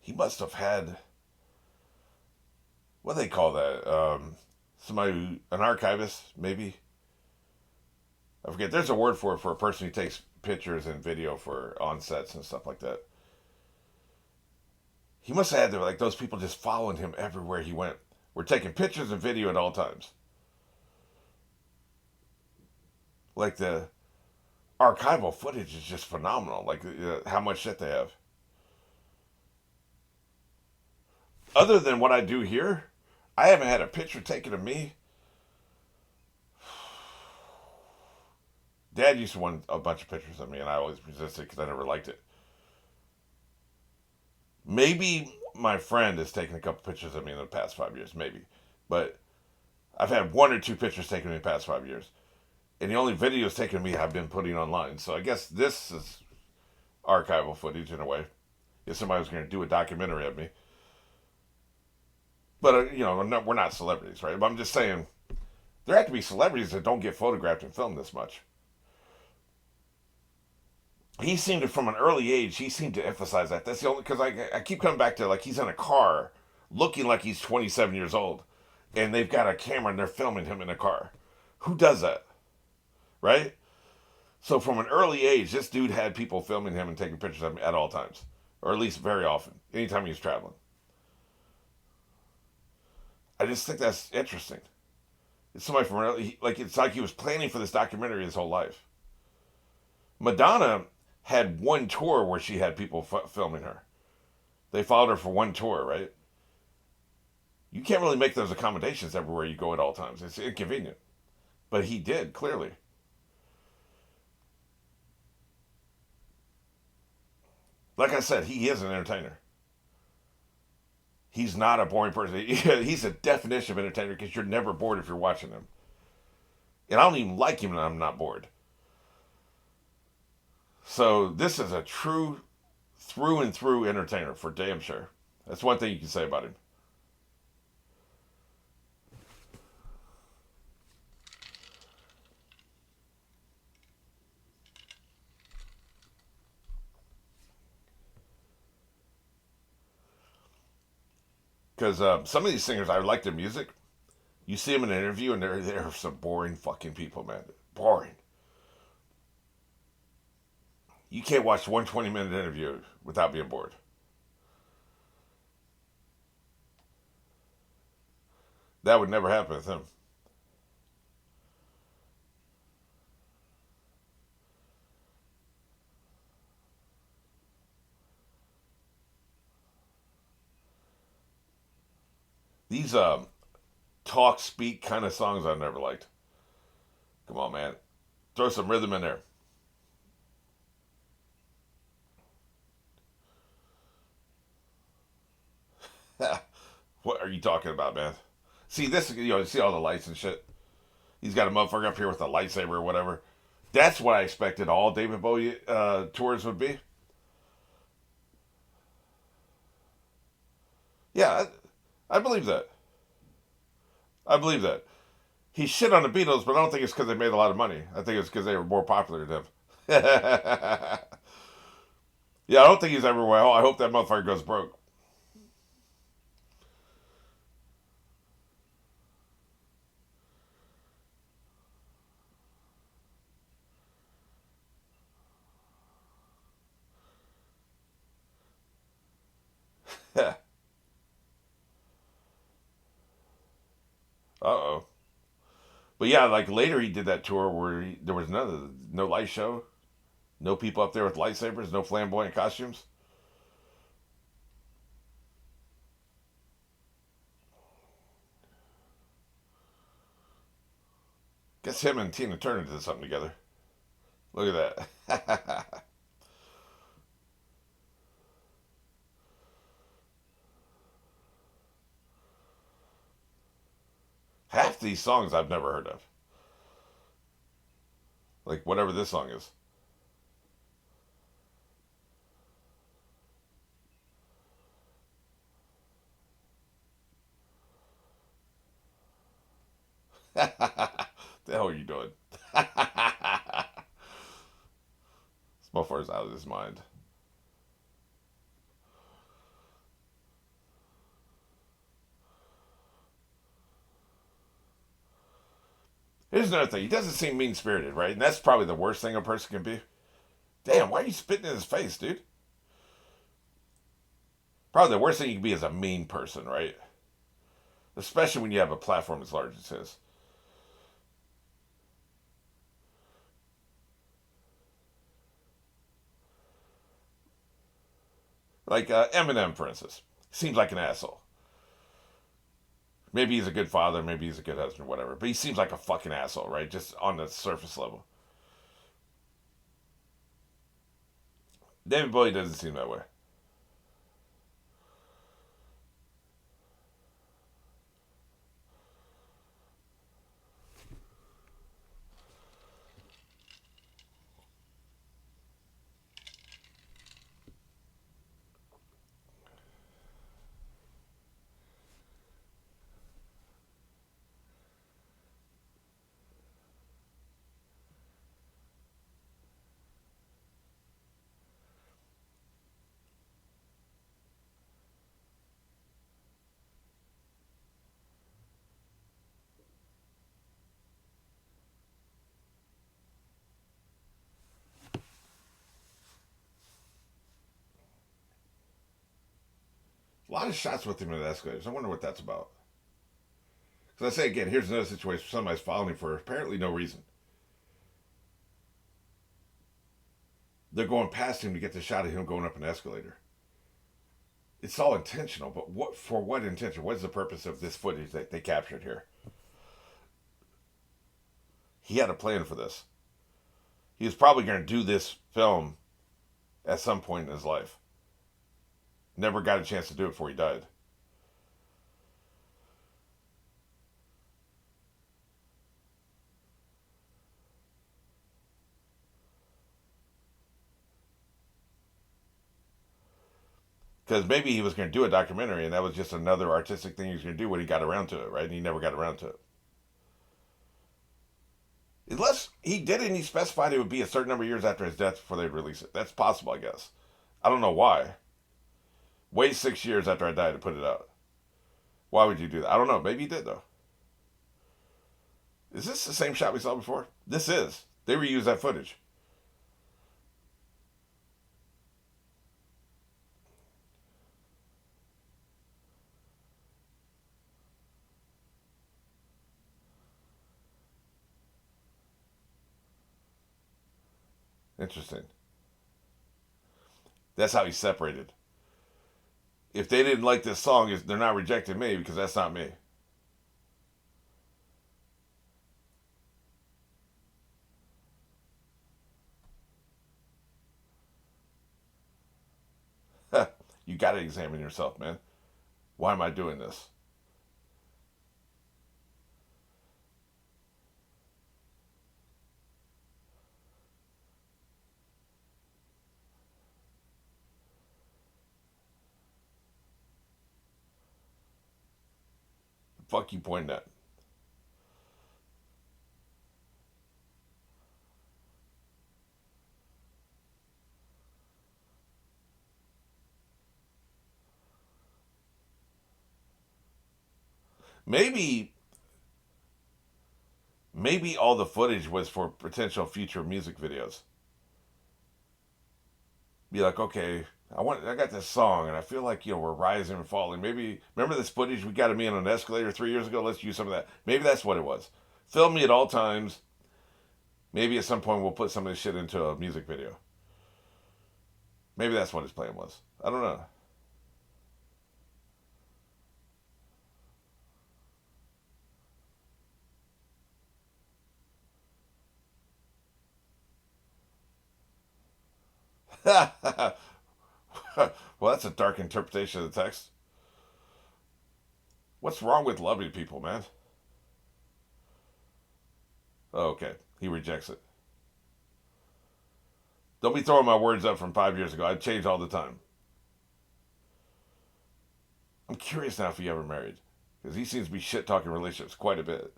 he must have had, what do they call that? An archivist, maybe? I forget. There's a word for it for a person who takes pictures and video for on sets and stuff like that. He must have had like those people just following him everywhere he went. We're taking pictures and video at all times. Like the archival footage is just phenomenal. Like how much shit they have. Other than what I do here, I haven't had a picture taken of me. Dad used to want a bunch of pictures of me, and I always resisted because I never liked it. Maybe my friend has taken a couple pictures of me in the past 5 years, maybe. But I've had one or two pictures taken in the past 5 years. And the only videos taken of me I've been putting online. So I guess this is archival footage in a way. If somebody was going to do a documentary of me. But, we're not celebrities, right? But I'm just saying, there have to be celebrities that don't get photographed and filmed this much. He seemed to, from an early age, he seemed to emphasize that. That's the only, because I keep coming back to, like, he's in a car looking like he's 27 years old. And they've got a camera and they're filming him in a car. Who does that? Right? So from an early age, this dude had people filming him and taking pictures of him at all times. Or at least very often. Anytime he was traveling. I just think that's interesting. It's somebody from early, like, it's like he was planning for this documentary his whole life. Madonna had one tour where she had people filming her. They followed her for one tour, right? You can't really make those accommodations everywhere you go at all times. It's inconvenient. But he did, clearly. Like I said, he is an entertainer. He's not a boring person. He's a definition of entertainer because you're never bored if you're watching him. And I don't even like him and I'm not bored. So this is a true through and through entertainer for damn sure. That's one thing you can say about him. Because some of these singers, I like their music. You see them in an interview, and they're some boring fucking people, man. Boring. You can't watch one 20-minute interview without being bored. That would never happen with him. These talk, speak kind of songs I've never liked. Come on, man. Throw some rhythm in there. What are you talking about, man? See this, see all the lights and shit. He's got a motherfucker up here with a lightsaber or whatever. That's what I expected all David Bowie tours would be. Yeah, I believe that. I believe that. He shit on the Beatles, but I don't think it's because they made a lot of money. I think it's because they were more popular than him. Yeah, I don't think he's ever well. I hope that motherfucker goes broke. Uh oh. But yeah, like later he did that tour where there was no light show, no people up there with lightsabers, no flamboyant costumes. Guess him and Tina Turner did something together. Look at that. Half these songs I've never heard of. Like whatever this song is. The hell are you doing? This motherfucker's out of his mind. Here's another thing. He doesn't seem mean spirited, right? And that's probably the worst thing a person can be. Damn, why are you spitting in his face, dude? Probably the worst thing you can be is a mean person, right? Especially when you have a platform as large as his. Like Eminem, for instance. Seems like an asshole. Maybe he's a good father, maybe he's a good husband, whatever. But he seems like a fucking asshole, right? Just on the surface level. David Bowie doesn't seem that way. A lot of shots with him in the escalators. I wonder what that's about. Because I say again, here's another situation where somebody's following for apparently no reason. they're going past him to get the shot of him going up an escalator. It's all intentional, but what for? What intention? What is the purpose of this footage that they captured here? He had a plan for this. He was probably going to do this film at some point in his life. Never got a chance to do it before he died. Because maybe he was going to do a documentary, and that was just another artistic thing he was going to do when he got around to it, right? And he never got around to it. Unless he did it and he specified it would be a certain number of years after his death before they'd release it. That's possible, I guess. I don't know why. Wait 6 years after I died to put it out. Why would you do that? I don't know. Maybe he did, though. Is this the same shot we saw before? This is. They reused that footage. Interesting. That's how he's separated. If they didn't like this song, they're not rejecting me because that's not me. You got to examine yourself, man. Why am I doing this? The fuck you pointing at? Maybe, maybe all the footage was for potential future music videos. Be like, okay, I got this song, and I feel like we're rising and falling. Maybe remember this footage we got of me on an escalator 3 years ago. Let's use some of that. Maybe that's what it was. Film me at all times. Maybe at some point we'll put some of this shit into a music video. Maybe that's what his plan was. I don't know. Well, that's a dark interpretation of the text. What's wrong with loving people, man? Oh, okay. He rejects it. Don't be throwing my words up from 5 years ago. I'd change all the time. I'm curious now if he ever married. Because he seems to be shit talking relationships quite a bit.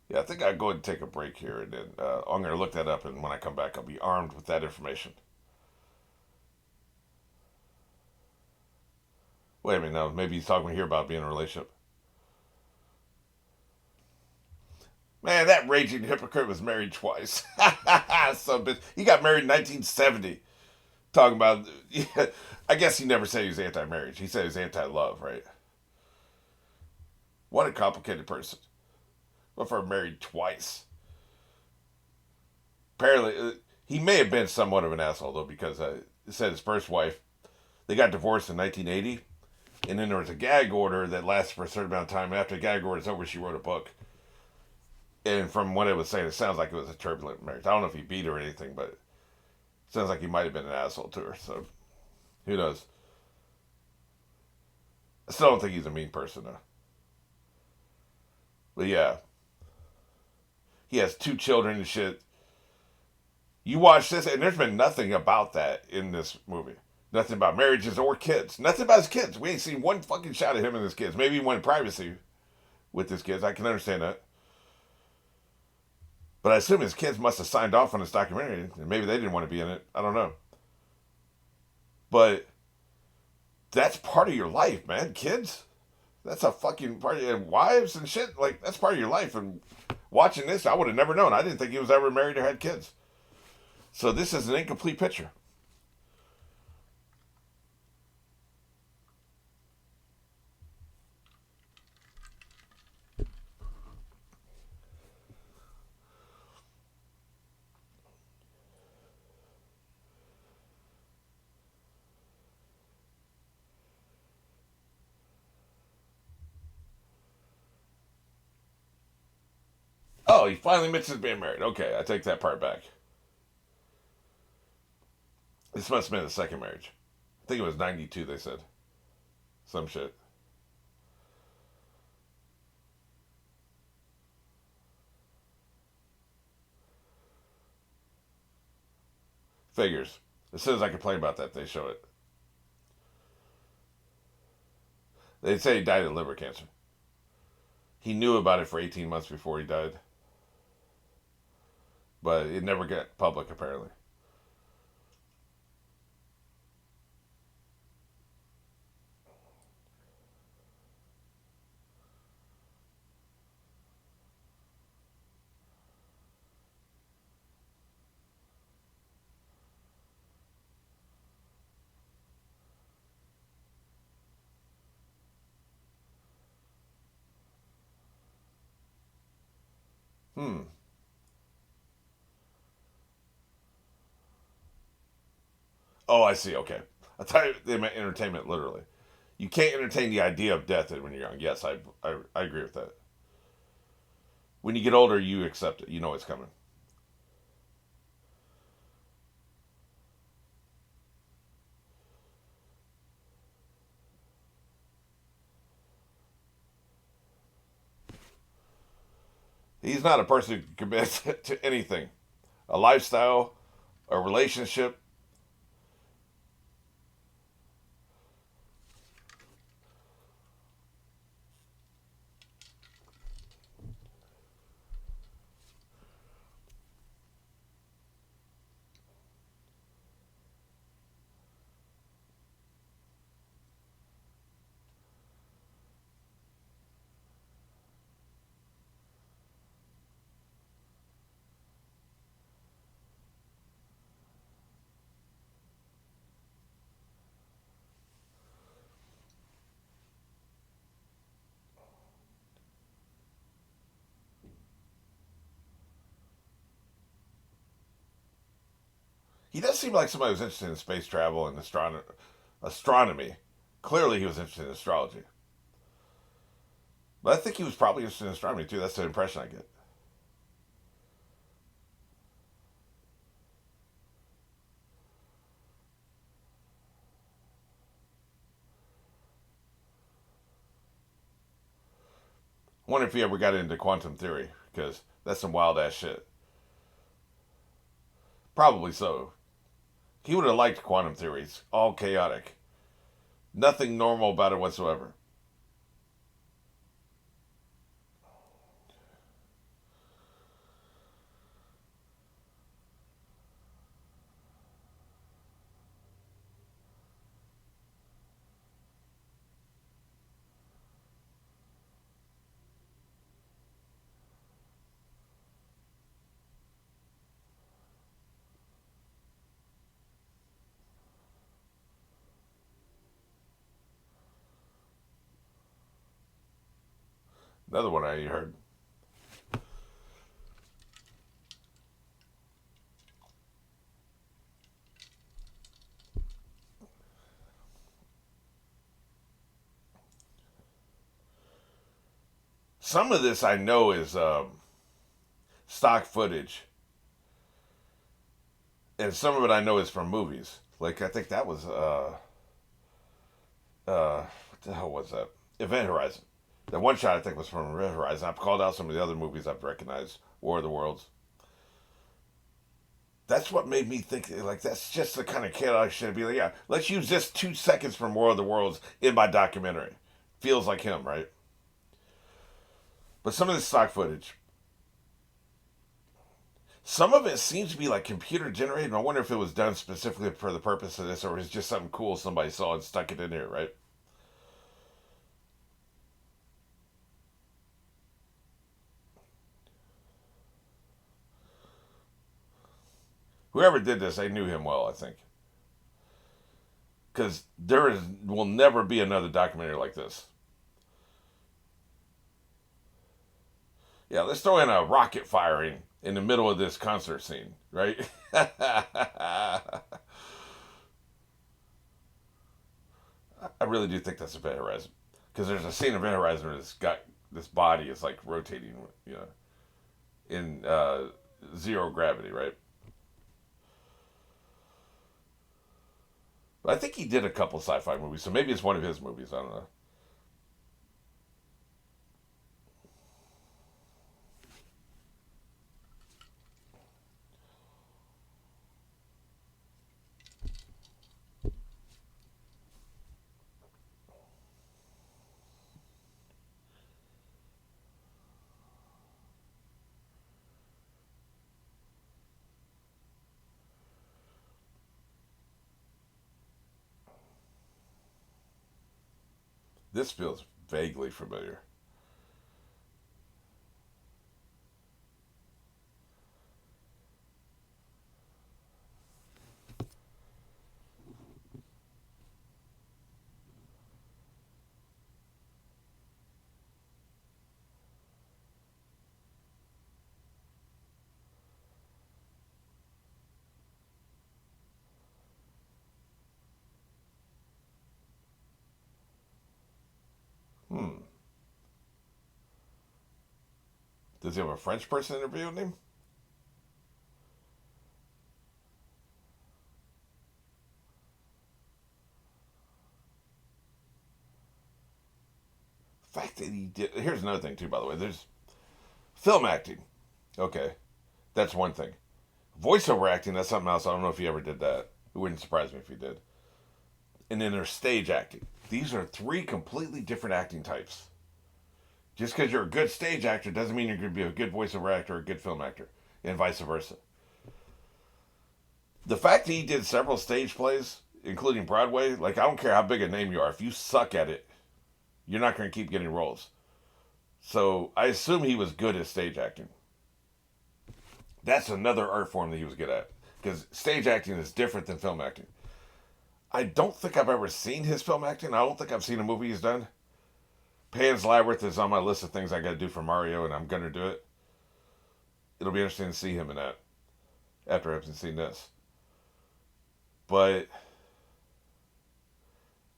Yeah, I think I'd go ahead and take a break here. And then I'm going to look that up. And when I come back, I'll be armed with that information. Wait a minute, now. Maybe he's talking here about being in a relationship. Man, that raging hypocrite was married twice. So bitch. He got married in 1970. Talking about, yeah, I guess he never said he was anti-marriage. He said he was anti-love, right? What a complicated person. What for married twice? Apparently, he may have been somewhat of an asshole though, because it said his first wife they got divorced in 1980, and then there was a gag order that lasted for a certain amount of time. And after the gag order was over, she wrote a book. And from what it was saying, it sounds like it was a turbulent marriage. I don't know if he beat her or anything, but it sounds like he might have been an asshole to her. So who knows? I still don't think he's a mean person though. But yeah, he has two children and shit. You watch this, and there's been nothing about that in this movie. Nothing about marriages or kids. Nothing about his kids. We ain't seen one fucking shot of him and his kids. Maybe he wanted privacy with his kids. I can understand that. But I assume his kids must have signed off on this documentary, and maybe they didn't want to be in it. I don't know. But that's part of your life, man. Kids, that's a fucking part of your wives and shit. Like, that's part of your life. And watching this, I would have never known. I didn't think he was ever married or had kids. So this is an incomplete picture. Oh, he finally mentions being married. Okay, I take that part back. This must have been the second marriage. I think it was 92, they said. Some shit. Figures. As soon as I complain about that, they show it. They say he died of liver cancer. He knew about it for 18 months before he died, but it never got public, apparently. Hmm. Oh, I see. Okay. I thought they meant entertainment literally. You can't entertain the idea of death when you're young. Yes, I agree with that. When you get older, you accept it. You know it's coming. He's not a person who commits to anything. A lifestyle, a relationship. He does seem like somebody who's interested in space travel and astronomy. Clearly, he was interested in astrology. But I think he was probably interested in astronomy too. That's the impression I get. I wonder if he ever got into quantum theory because that's some wild ass shit. Probably so. He would have liked quantum theories. All chaotic. Nothing normal about it whatsoever. Another one I heard. Some of this I know is stock footage, and some of it I know is from movies. Like I think that was what the hell was that? Event Horizon. That one shot I think was from Event Horizon. I've called out some of the other movies I've recognized. War of the Worlds. That's what made me think like that's just the kind of chaotic shit. I'd be like, yeah, let's use this 2 seconds from War of the Worlds in my documentary. Feels like him, right? But some of this stock footage, some of it seems to be like computer generated. I wonder if it was done specifically for the purpose of this, or it's just something cool somebody saw and stuck it in there, right? Whoever did this, they knew him well, I think, because will never be another documentary like this. Yeah, let's throw in a rocket firing in the middle of this concert scene, right? I really do think that's Event Horizon because there's a scene of Event Horizon where this guy, this body is like rotating, you know. in Zero Gravity, right? I think he did a couple sci-fi movies, so maybe it's one of his movies. I don't know. This feels vaguely familiar. Hmm. Does he have a French person interviewing him? The fact that he did. Here's another thing too. By the way, there's film acting. Okay, that's one thing. Voiceover acting, that's something else. I don't know if he ever did that. It wouldn't surprise me if he did. And then there's stage acting. These are three completely different acting types. Just because you're a good stage actor doesn't mean you're going to be a good voiceover actor or a good film actor, and vice versa. The fact that he did several stage plays, including Broadway, like I don't care how big a name you are, if you suck at it, you're not going to keep getting roles. So I assume he was good at stage acting. That's another art form that he was good at, because stage acting is different than film acting. I don't think I've ever seen his film acting. I don't think I've seen a movie he's done. Pan's Labyrinth is on my list of things I got to do for Mario, and I'm gonna do it. It'll be interesting to see him in that after I've seen this. But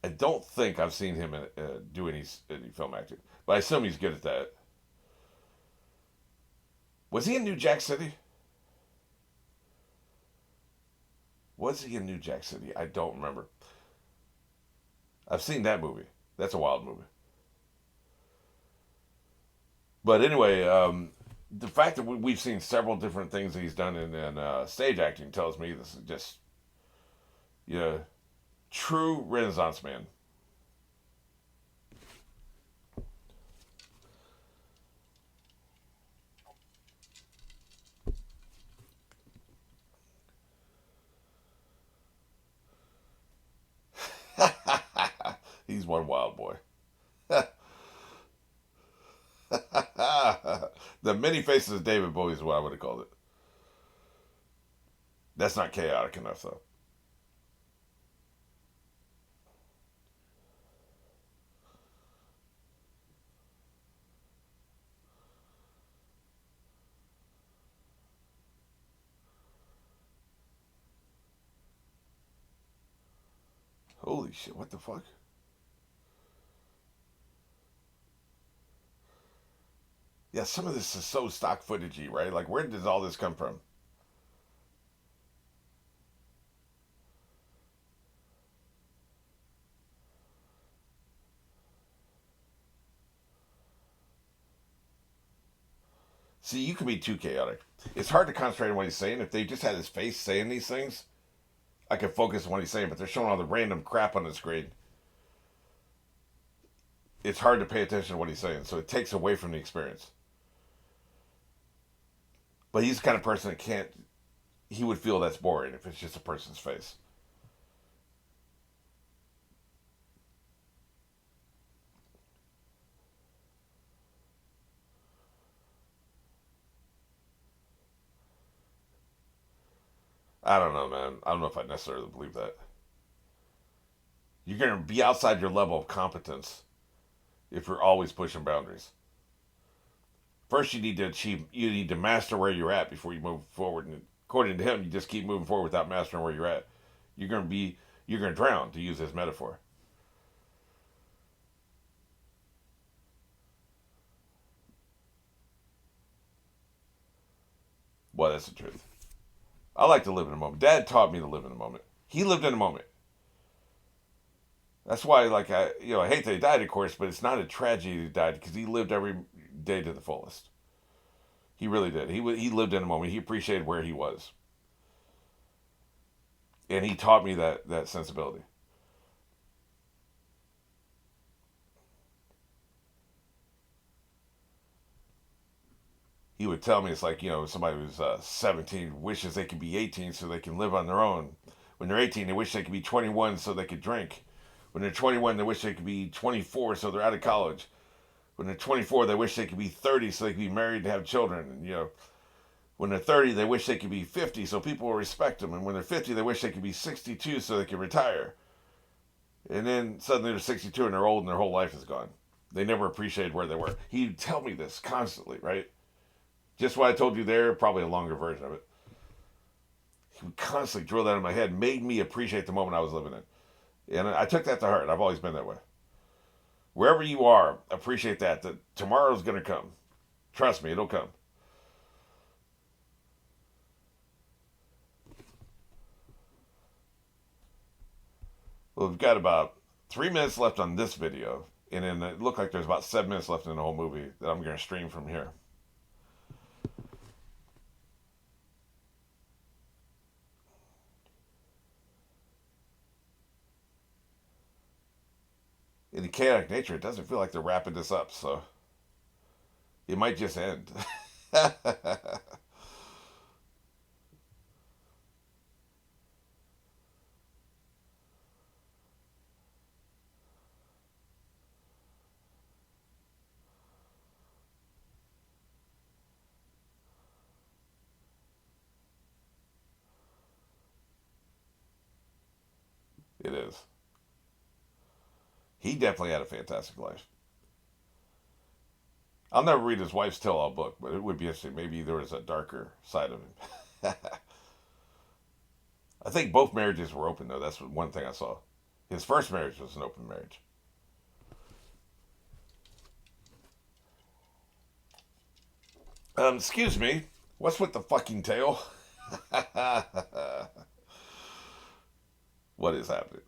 I don't think I've seen him do any film acting. But I assume he's good at that. Was he in New Jack City? Was he in New Jack City? I don't remember. I've seen that movie. That's a wild movie. But anyway, the fact that we've seen several different things that he's done in stage acting tells me this is just, yeah, true Renaissance man. He's one wild boy. The many faces of David Bowie is what I would have called it. That's not chaotic enough, though. Holy shit, what the fuck? Yeah, some of this is so stock footagey, right? Like, where does all this come from? See, you can be too chaotic. It's hard to concentrate on what he's saying. If they just had his face saying these things, I could focus on what he's saying, but they're showing all the random crap on the screen. It's hard to pay attention to what he's saying, so it takes away from the experience. But he's the kind of person that can't. He would feel that's boring if it's just a person's face. I don't know, man. I don't know if I necessarily believe that. You're going to be outside your level of competence if you're always pushing boundaries. First, you need to achieve. You need to master where you're at before you move forward. And according to him, you just keep moving forward without mastering where you're at. You're going to be. You're going to drown, to use his metaphor. Well, that's the truth. I like to live in a moment. Dad taught me to live in a moment. He lived in a moment. That's why, like, I hate that he died, of course, but it's not a tragedy he died because he lived every day to the fullest. He really did. He lived in a moment. He appreciated where he was, and he taught me that sensibility. He would tell me it's like somebody who's 17 wishes they could be 18 so they can live on their own. When they're 18, they wish they could be 21 so they could drink. When they're 21, they wish they could be 24 so they're out of college. When they're 24, they wish they could be 30 so they could be married and have children. And when they're 30, they wish they could be 50 so people will respect them. And when they're 50, they wish they could be 62 so they can retire. And then suddenly they're 62 and they're old and their whole life is gone. They never appreciated where they were. He'd tell me this constantly, right? Just what I told you there, probably a longer version of it. He would constantly drill that in my head, made me appreciate the moment I was living in. And I took that to heart. I've always been that way. Wherever you are, appreciate that tomorrow's going to come. Trust me, it'll come. Well, we've got about 3 minutes left on this video, and then it looked like there's about 7 minutes left in the whole movie that I'm going to stream from here. In the chaotic nature, it doesn't feel like they're wrapping this up, so it might just end. It is. He definitely had a fantastic life. I'll never read his wife's tell-all book, but it would be interesting. Maybe there was a darker side of him. I think both marriages were open, though. That's one thing I saw. His first marriage was an open marriage. Excuse me. What's with the fucking tail? What is happening?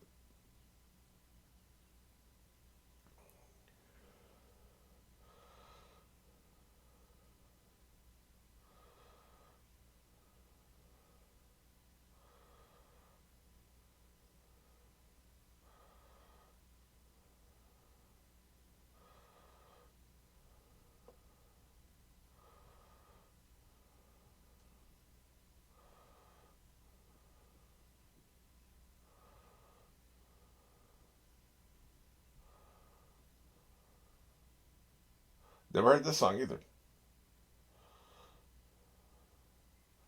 Never heard this song either.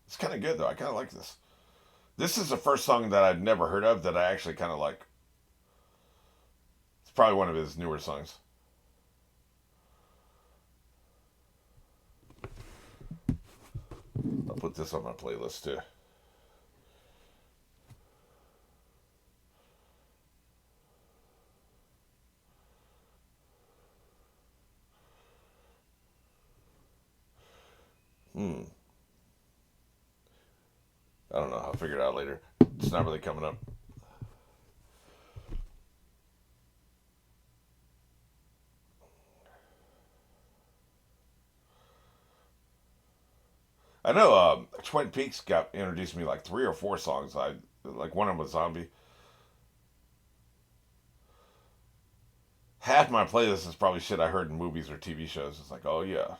It's kind of good, though. I kind of like this. This is the first song that I'd never heard of that I actually kind of like. It's probably one of his newer songs. I'll put this on my playlist too. Hmm. I don't know. I'll figure it out later. It's not really coming up. I know Twin Peaks got introduced to me like 3 or 4 songs. I like one of them was Zombie. Half my playlist is probably shit I heard in movies or TV shows. It's like, oh yeah.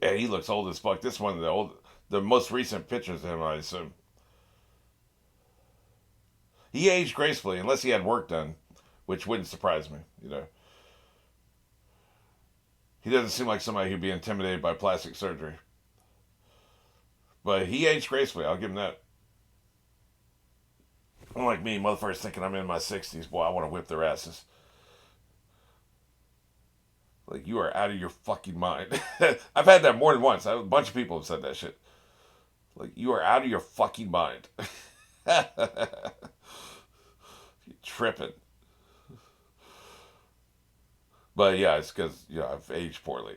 Yeah, he looks old as fuck. This one of the most recent pictures of him, I assume. He aged gracefully, unless he had work done, which wouldn't surprise me. He doesn't seem like somebody who'd be intimidated by plastic surgery. But he aged gracefully, I'll give him that. Unlike me, motherfuckers thinking I'm in my 60s, boy, I want to whip their asses. Like, you are out of your fucking mind. I've had that more than once. A bunch of people have said that shit. Like, you are out of your fucking mind. You're tripping. But yeah, it's because, I've aged poorly.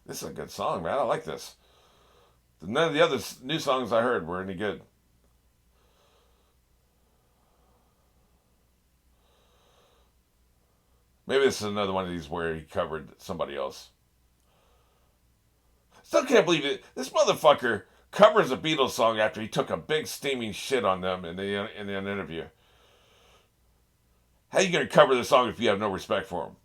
This is a good song, man. I like this. None of the other new songs I heard were any good. Maybe this is another one of these where he covered somebody else. Still can't believe it. This motherfucker covers a Beatles song after he took a big steaming shit on them in the interview. How you gonna cover the song if you have no respect for him?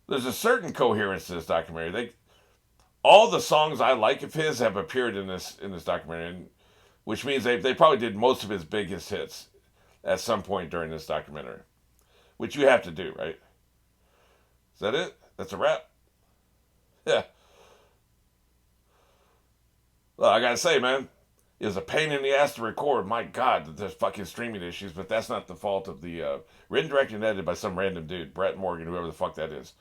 There's a certain coherence to this documentary. All the songs I like of his have appeared in this documentary, which means they probably did most of his biggest hits at some point during this documentary, which you have to do, right? Is that it? That's a wrap. Yeah. Well, I gotta say, man, it was a pain in the ass to record. My God, that there's fucking streaming issues, but that's not the fault of the written, directed, and edited by some random dude, Brett Morgan, whoever the fuck that is.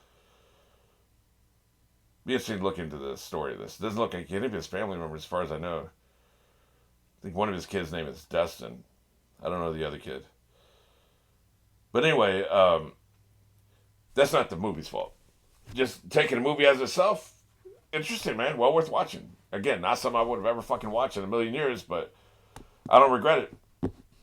Be interesting to look into the story of this. It doesn't look like any of his family members, as far as I know. I think one of his kids' name is Dustin. I don't know the other kid. But anyway, that's not the movie's fault. Just taking a movie as itself, interesting, man. Well worth watching. Again, not something I would have ever fucking watched in a million years, but I don't regret it.